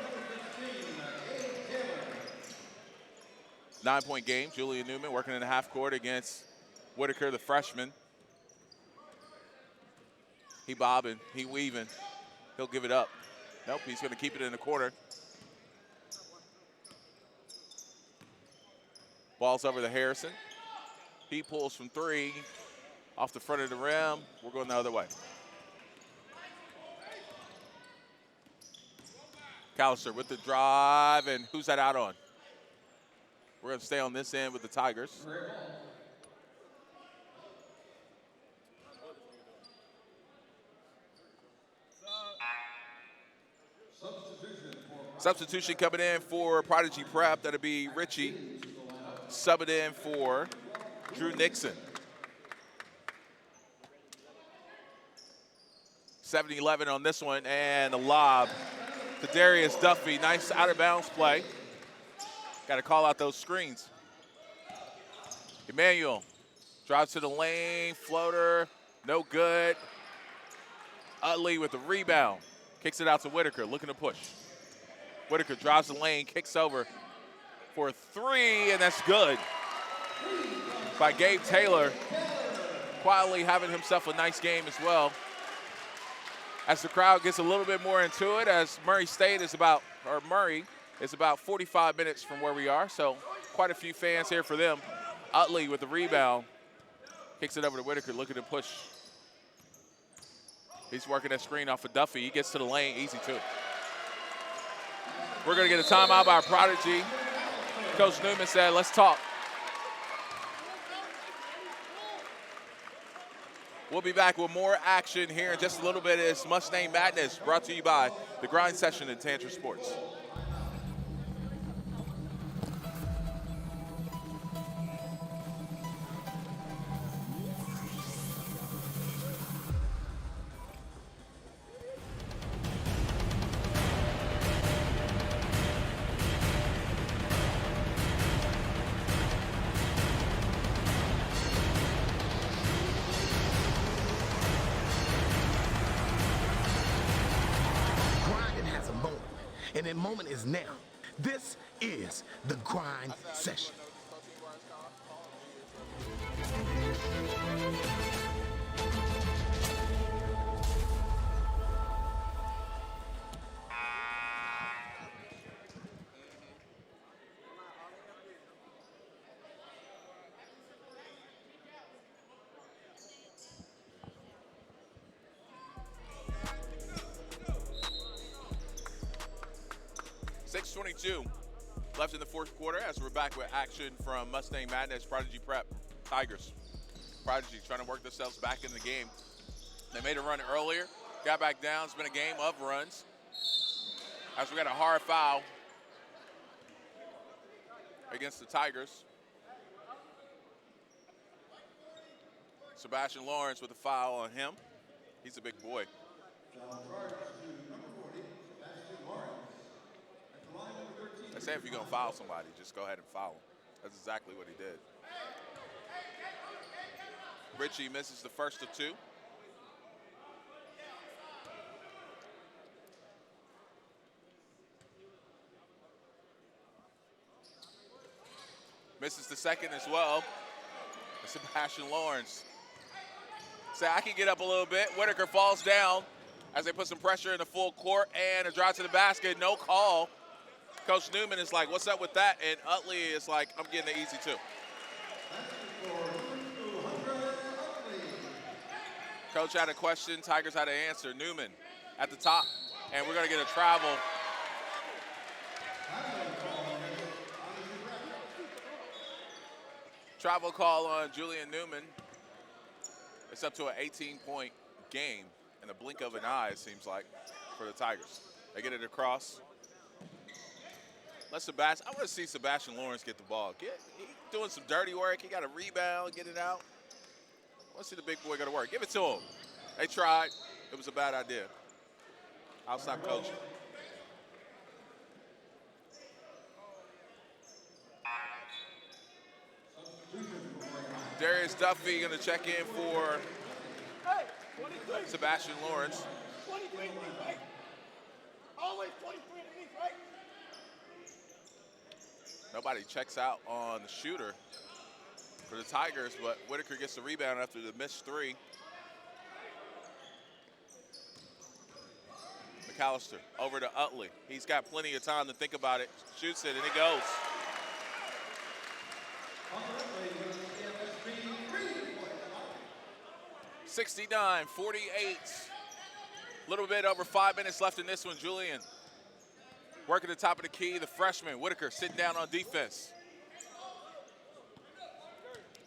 9-point game. Julian Newman working in the half court against Whitaker, the freshman. He bobbing, he weaving. He'll give it up. Nope, he's going to keep it in the corner. Ball's over to Harrison. He pulls from three, off the front of the rim. We're going the other way. McAllister with the drive, and who's that out on? We're going to stay on this end with the Tigers. Substitution coming in for Prodigy Prep. That'll be Richie. Subbing in for Drew Nixon. 7-11 on this one, and a lob to Darius Duffy. Nice out-of-bounds play. Got to call out those screens. Emmanuel drives to the lane, floater, no good. Utley with the rebound. Kicks it out to Whitaker, looking to push. Whitaker drives the lane, kicks over for 3, and that's good. By Gabe Taylor, quietly having himself a nice game as well. As the crowd gets a little bit more into it, as Murray is about 45 minutes from where we are, so quite a few fans here for them. Utley with the rebound, kicks it over to Whitaker, looking to push. He's working that screen off of Duffy. He gets to the lane, easy too. We're gonna get a timeout by Prodigy. Coach Newman said, let's talk. We'll be back with more action here in just a little bit. It's Mustang Madness, brought to you by the Grind Session and Tantra Sports. And that moment is now. This is the grind session. .6:22 left in the fourth quarter as we're back with action from Mustang Madness, Prodigy Prep, Tigers. Prodigy trying to work themselves back in the game. They made a run earlier, got back down. It's been a game of runs. As we got a hard foul against the Tigers. Sebastian Lawrence with a foul on him. He's a big boy. I say if you're going to foul somebody, just go ahead and foul him. That's exactly what he did. Richie misses the first of 2. Misses the second as well. Sebastian Lawrence. Say, I can get up a little bit. Whitaker falls down as they put some pressure in the full court, and a drive to the basket, no call. Coach Newman is like, what's up with that? And Utley is like, I'm getting it easy too. Coach had a question, Tigers had an answer. Newman at the top, and we're gonna get a travel. Travel call on Julian Newman. It's up to an 18-point game in the blink of an eye, it seems like, for the Tigers. They get it across. I want to see Sebastian Lawrence get the ball. He's doing some dirty work. He got a rebound, get it out. I want to see the big boy go to work. Give it to him. They tried. It was a bad idea. I'll stop coaching. Darius Duffy going to check in for Sebastian Lawrence. Nobody checks out on the shooter for the Tigers, but Whitaker gets the rebound after the missed 3. McAllister over to Utley. He's got plenty of time to think about it. Shoots it, and it goes. $69-48. A little bit over 5 minutes left in this one. Julian working the top of the key, the freshman. Whitaker sitting down on defense.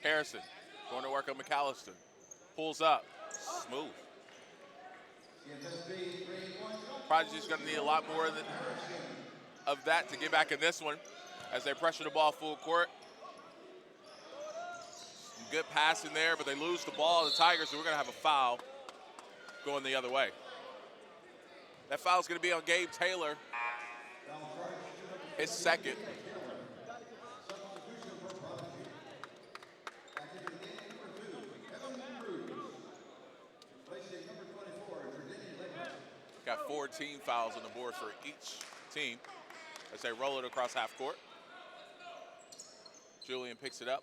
Harrison going to work on McAllister. Pulls up. Smooth. Prodigy's going to need a lot more of that to get back in this one as they pressure the ball full court. Some good passing there, but they lose the ball. The Tigers, so we're going to have a foul going the other way. That foul's going to be on Gabe Taylor. His second. Got 4 team fouls on the board for each team as they roll it across half court. Julian picks it up.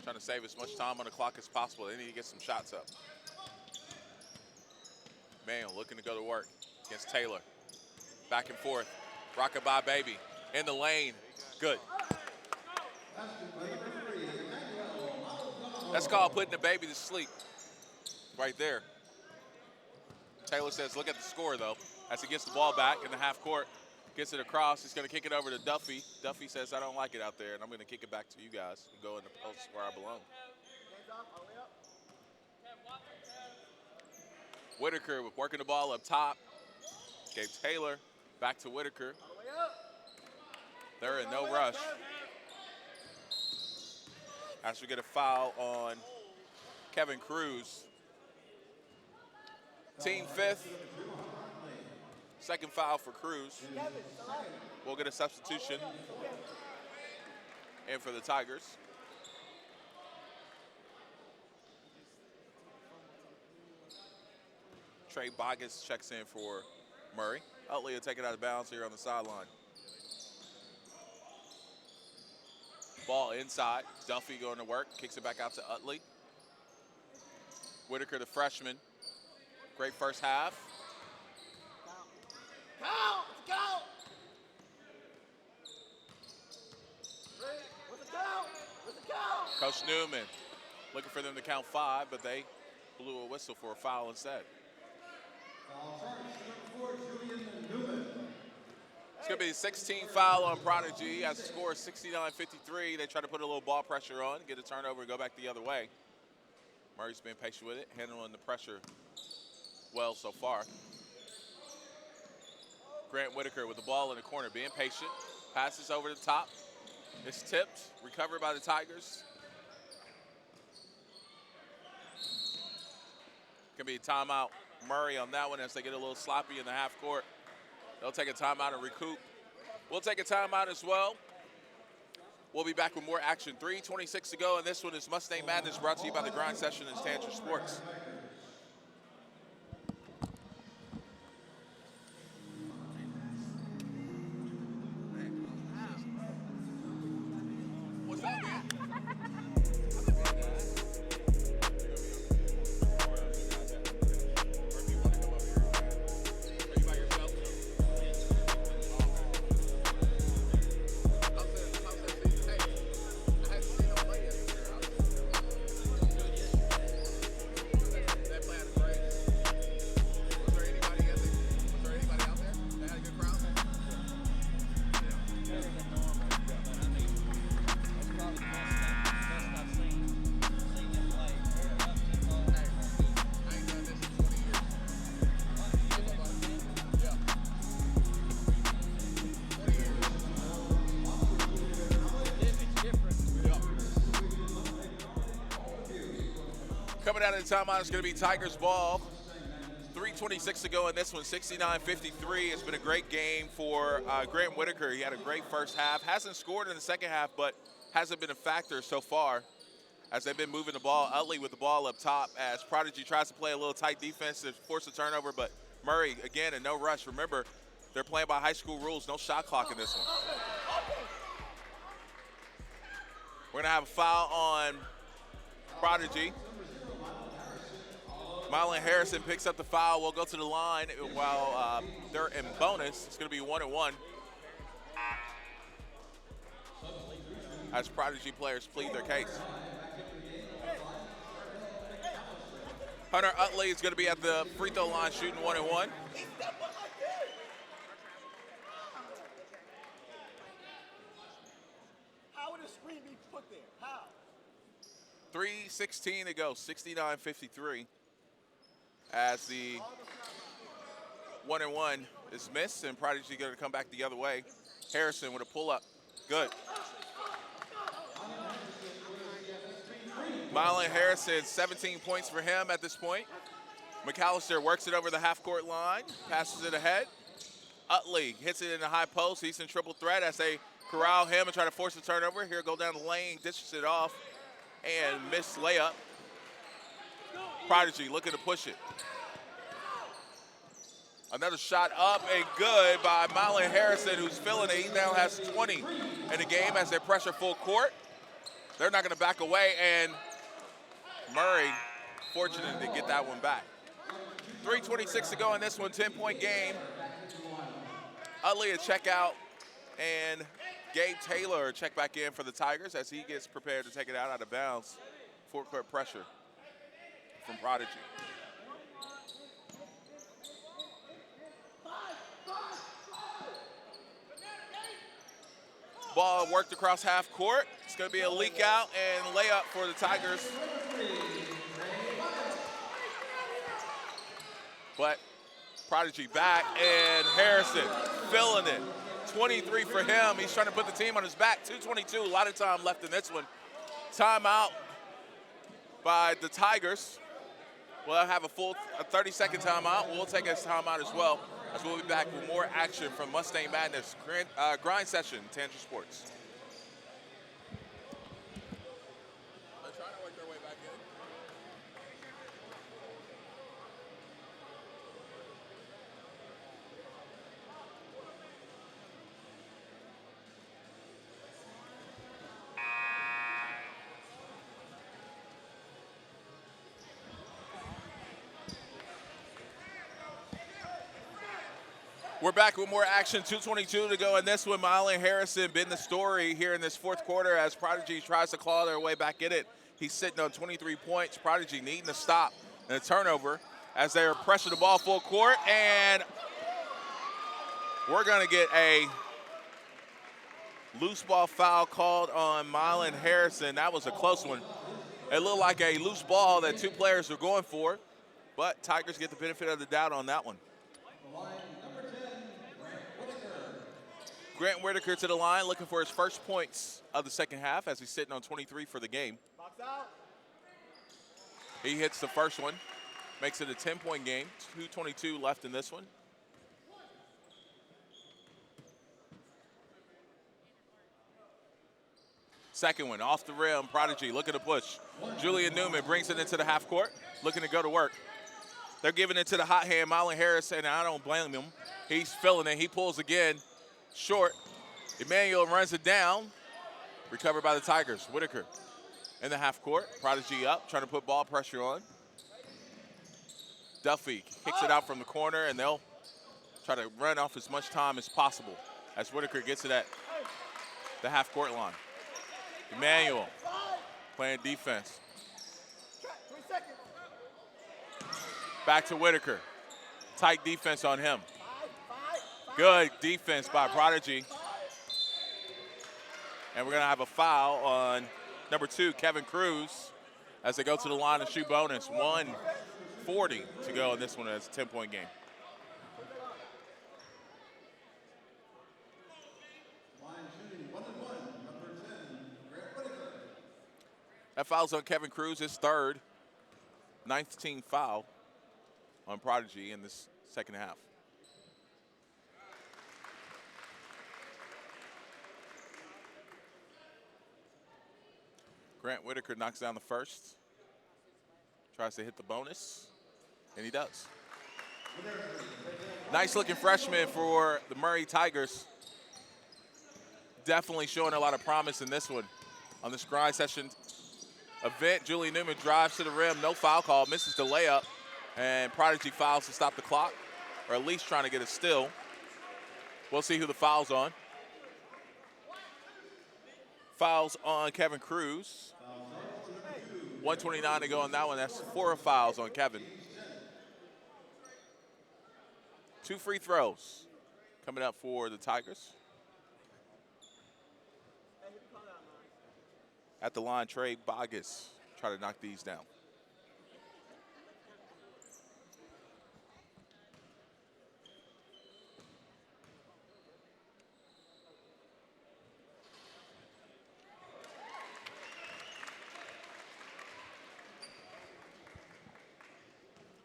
Trying to save as much time on the clock as possible. They need to get some shots up. Mayo looking to go to work against Taylor. Back and forth. Rockabye baby in the lane. Good. That's called putting the baby to sleep right there. Taylor says, look at the score, though, as he gets the ball back in the half court, gets it across. He's going to kick it over to Duffy. Duffy says, I don't like it out there, and I'm going to kick it back to you guys and go in the post where I belong. Whitaker working the ball up top. Gave Taylor back to Whitaker. They're in no rush. As we get a foul on Kevin Cruz. Team fifth. Second foul for Cruz. We'll get a substitution in for the Tigers. Trey Bogus checks in for Murray. Utley will take it out of bounds here on the sideline. Ball inside. Duffy going to work. Kicks it back out to Utley. Whitaker, the freshman. Great first half. Coach Newman looking for them to count 5, but they blew a whistle for a foul instead. It's going to be a 16 foul on Prodigy as the score is 69-53. They try to put a little ball pressure on, get a turnover, and go back the other way. Murray's been patient with it, handling the pressure well so far. Grant Whitaker with the ball in the corner, being patient. Passes over the top. It's tipped, recovered by the Tigers. Going to be a timeout. Murray on that one as they get a little sloppy in the half court. They'll take a timeout and recoup. We'll take a timeout as well. We'll be back with more action. 3:26 to go, and this one is Mustang Madness brought to you by the Grind Session and Stancher Sports. What's up, man? Coming out of the timeout is going to be Tigers ball. 3:26 to go in this one, 69-53. It's been a great game for Grant Whitaker. He had a great first half. Hasn't scored in the second half, but hasn't been a factor so far as they've been moving the ball. Utley with the ball up top as Prodigy tries to play a little tight defense to force a turnover, but Murray, again, in no rush. Remember, they're playing by high school rules. No shot clock in this one. We're going to have a foul on Prodigy. Mylan Harrison picks up the foul. We'll go to the line while they're in bonus. It's going to be 1-1 as Prodigy players plead their case. Hunter Utley is going to be at the free throw line shooting 1-1. How would a screen be put there? How? 3:16 to go, 69-53. As the 1-1 is missed, and Prodigy going to come back the other way. Harrison with a pull-up. Good. Mylan Harrison, 17 points for him at this point. McAllister works it over the half-court line, passes it ahead. Utley hits it in the high post. He's in triple threat as they corral him and try to force a turnover. Here, go down the lane, dishes it off, and missed layup. Prodigy looking to push it. Another shot up and good by Marlon Harrison, who's filling it. He now has 20 in the game as they pressure full court. They're not going to back away, and Murray fortunate to get that one back. 3:26 to go in this one, 10-point game. Utley a check out, and Gabe Taylor check back in for the Tigers as he gets prepared to take it out of bounds. Full court pressure from Prodigy. Ball worked across half court. It's going to be a leak out and layup for the Tigers. But Prodigy back, and Harrison filling it. 23 for him. He's trying to put the team on his back. 2:22, a lot of time left in this one. Timeout by the Tigers. We'll have a full 30-second timeout. We'll take a timeout as well, as we'll be back with more action from Mustang Madness Grind Session, Tangent Sports. They're trying to work their way back in. We're back with more action, 2:22 to go in this one. Marlon Harrison been the story here in this fourth quarter as Prodigy tries to claw their way back in it. He's sitting on 23 points. Prodigy needing to stop and a turnover as they're pressing the ball full court, and we're going to get a loose ball foul called on Marlon Harrison. That was a close one. It looked like a loose ball that two players were going for, but Tigers get the benefit of the doubt on that one. Grant Whitaker to the line, looking for his first points of the second half as he's sitting on 23 for the game. He hits the first one, makes it a 10-point game. 2:22 left in this one. Second one, off the rim, Prodigy looking to push. Julian Newman brings it into the half court, looking to go to work. They're giving it to the hot hand, Marlon Harrison, and I don't blame him. He's filling it. He pulls again. Short. Emmanuel runs it down. Recovered by the Tigers. Whitaker in the half court. Prodigy up, trying to put ball pressure on. Duffy kicks it out from the corner, and they'll try to run off as much time as possible as Whitaker gets it at the half court line. Emmanuel playing defense. Back to Whitaker. Tight defense on him. Good defense by Prodigy. And we're going to have a foul on number 2, Kevin Cruz, as they go to the line to shoot bonus. 1:40 to go in this one as a 10-point game. That foul's on Kevin Cruz, his third, 9th team foul on Prodigy in this second half. Grant Whitaker knocks down the first, tries to hit the bonus, and he does. Nice looking freshman for the Murray Tigers. Definitely showing a lot of promise in this one. On this grind session event, Julian Newman drives to the rim, no foul call, misses the layup, and Prodigy fouls to stop the clock, or at least trying to get a steal. We'll see who the foul's on. Fouls on Kevin Cruz. 1:29 to go on that one. That's 4 fouls on Kevin. 2 free throws coming up for the Tigers. At the line, Trey Bogus try to knock these down.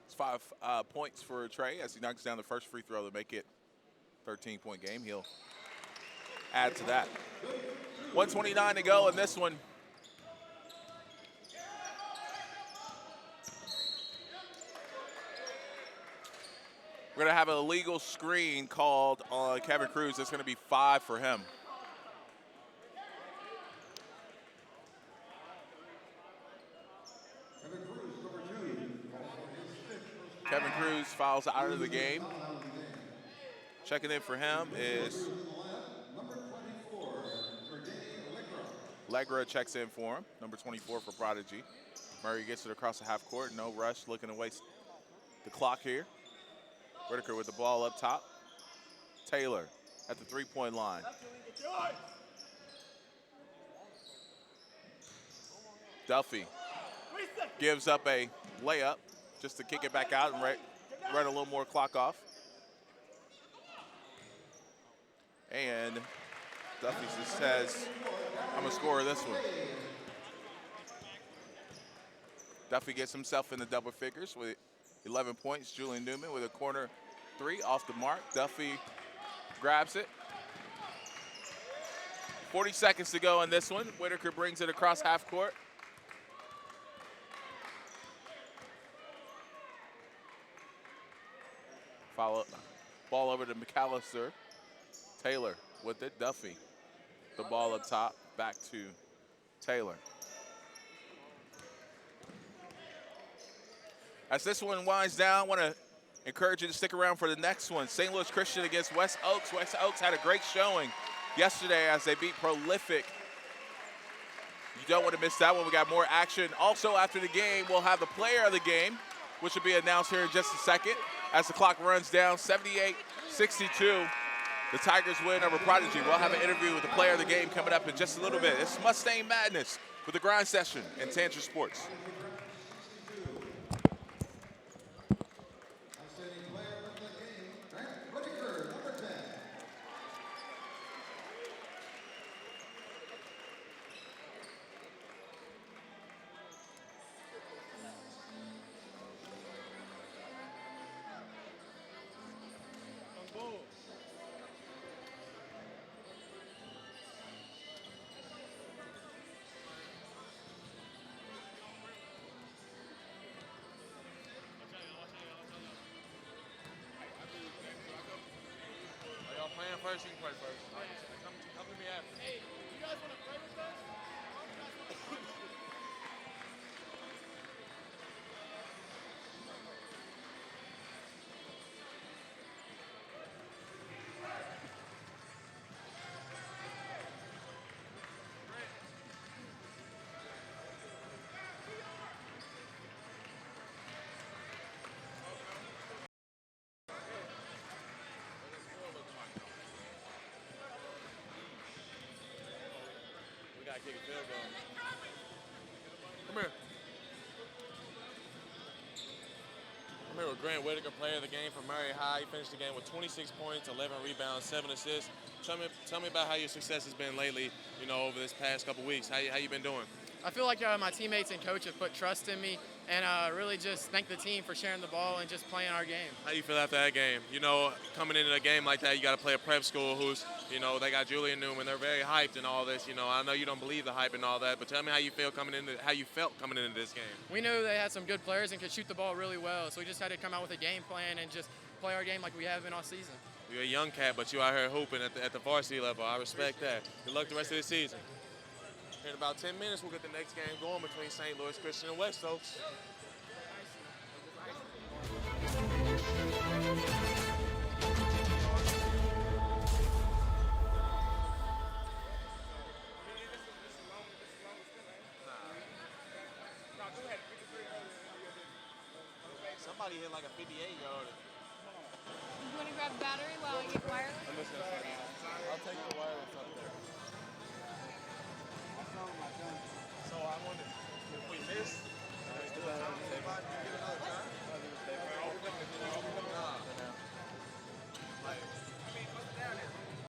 It's 5 points for Trey as he knocks down the first free throw to make it 13-point game. He'll add to that. 1:29 to go in this one. We're going to have an illegal screen called on Kevin Cruz. That's going to be 5 for him. Kevin Cruz fouls out of the game. Checking in for him is Legra checks in for him, number 24 for Prodigy. Murray gets it across the half court. No rush, looking to waste the clock here. Whitaker with the ball up top. Taylor at the three-point line. Duffy gives up a layup just to kick it back out and run a little more clock off. And Duffy just says, I'm going to score this one. Duffy gets himself in the double figures with 11 points. Julian Newman with a corner three off the mark. Duffy grabs it. 40 seconds to go in this one. Whitaker brings it across half court. Ball over to McAllister. Taylor with it. Duffy. The ball up top. Back to Taylor. As this one winds down, I want to encourage you to stick around for the next one. St. Louis Christian against West Oaks. West Oaks had a great showing yesterday as they beat Prolific. You don't want to miss that one. We got more action. Also after the game, we'll have the player of the game, which will be announced here in just a second. As the clock runs down, 78-62. The Tigers win over Prodigy. We'll have an interview with the player of the game coming up in just a little bit. It's Mustang Madness with the Grind Session and Tangent Sports. First, you can play first. Come to me after. Hey, you guys want to play with us? Kick a field goal. Come here. I'm here with Grant Whitaker, player of the game from Murray High. He finished the game with 26 points, 11 rebounds, 7 assists. Tell me about how your success has been lately, you know, over this past couple weeks. How you been doing? I feel like my teammates and coach have put trust in me, and really just thank the team for sharing the ball and just playing our game. How you feel after that game? You know, coming into a game like that, you got to play a prep school who's, you know, they got Julian Newman. They're very hyped and all this. You know, I know you don't believe the hype and all that, but tell me how you felt coming into this game. We knew they had some good players and could shoot the ball really well, so we just had to come out with a game plan and just play our game like we have been all season. You're a young cat, but you out here hooping at the varsity level. I respect that. Good luck the rest of the season. In about 10 minutes, we'll get the next game going between St. Louis Christian and West Oaks. Somebody hit like a 58-yarder. You want to grab a battery while I get wired?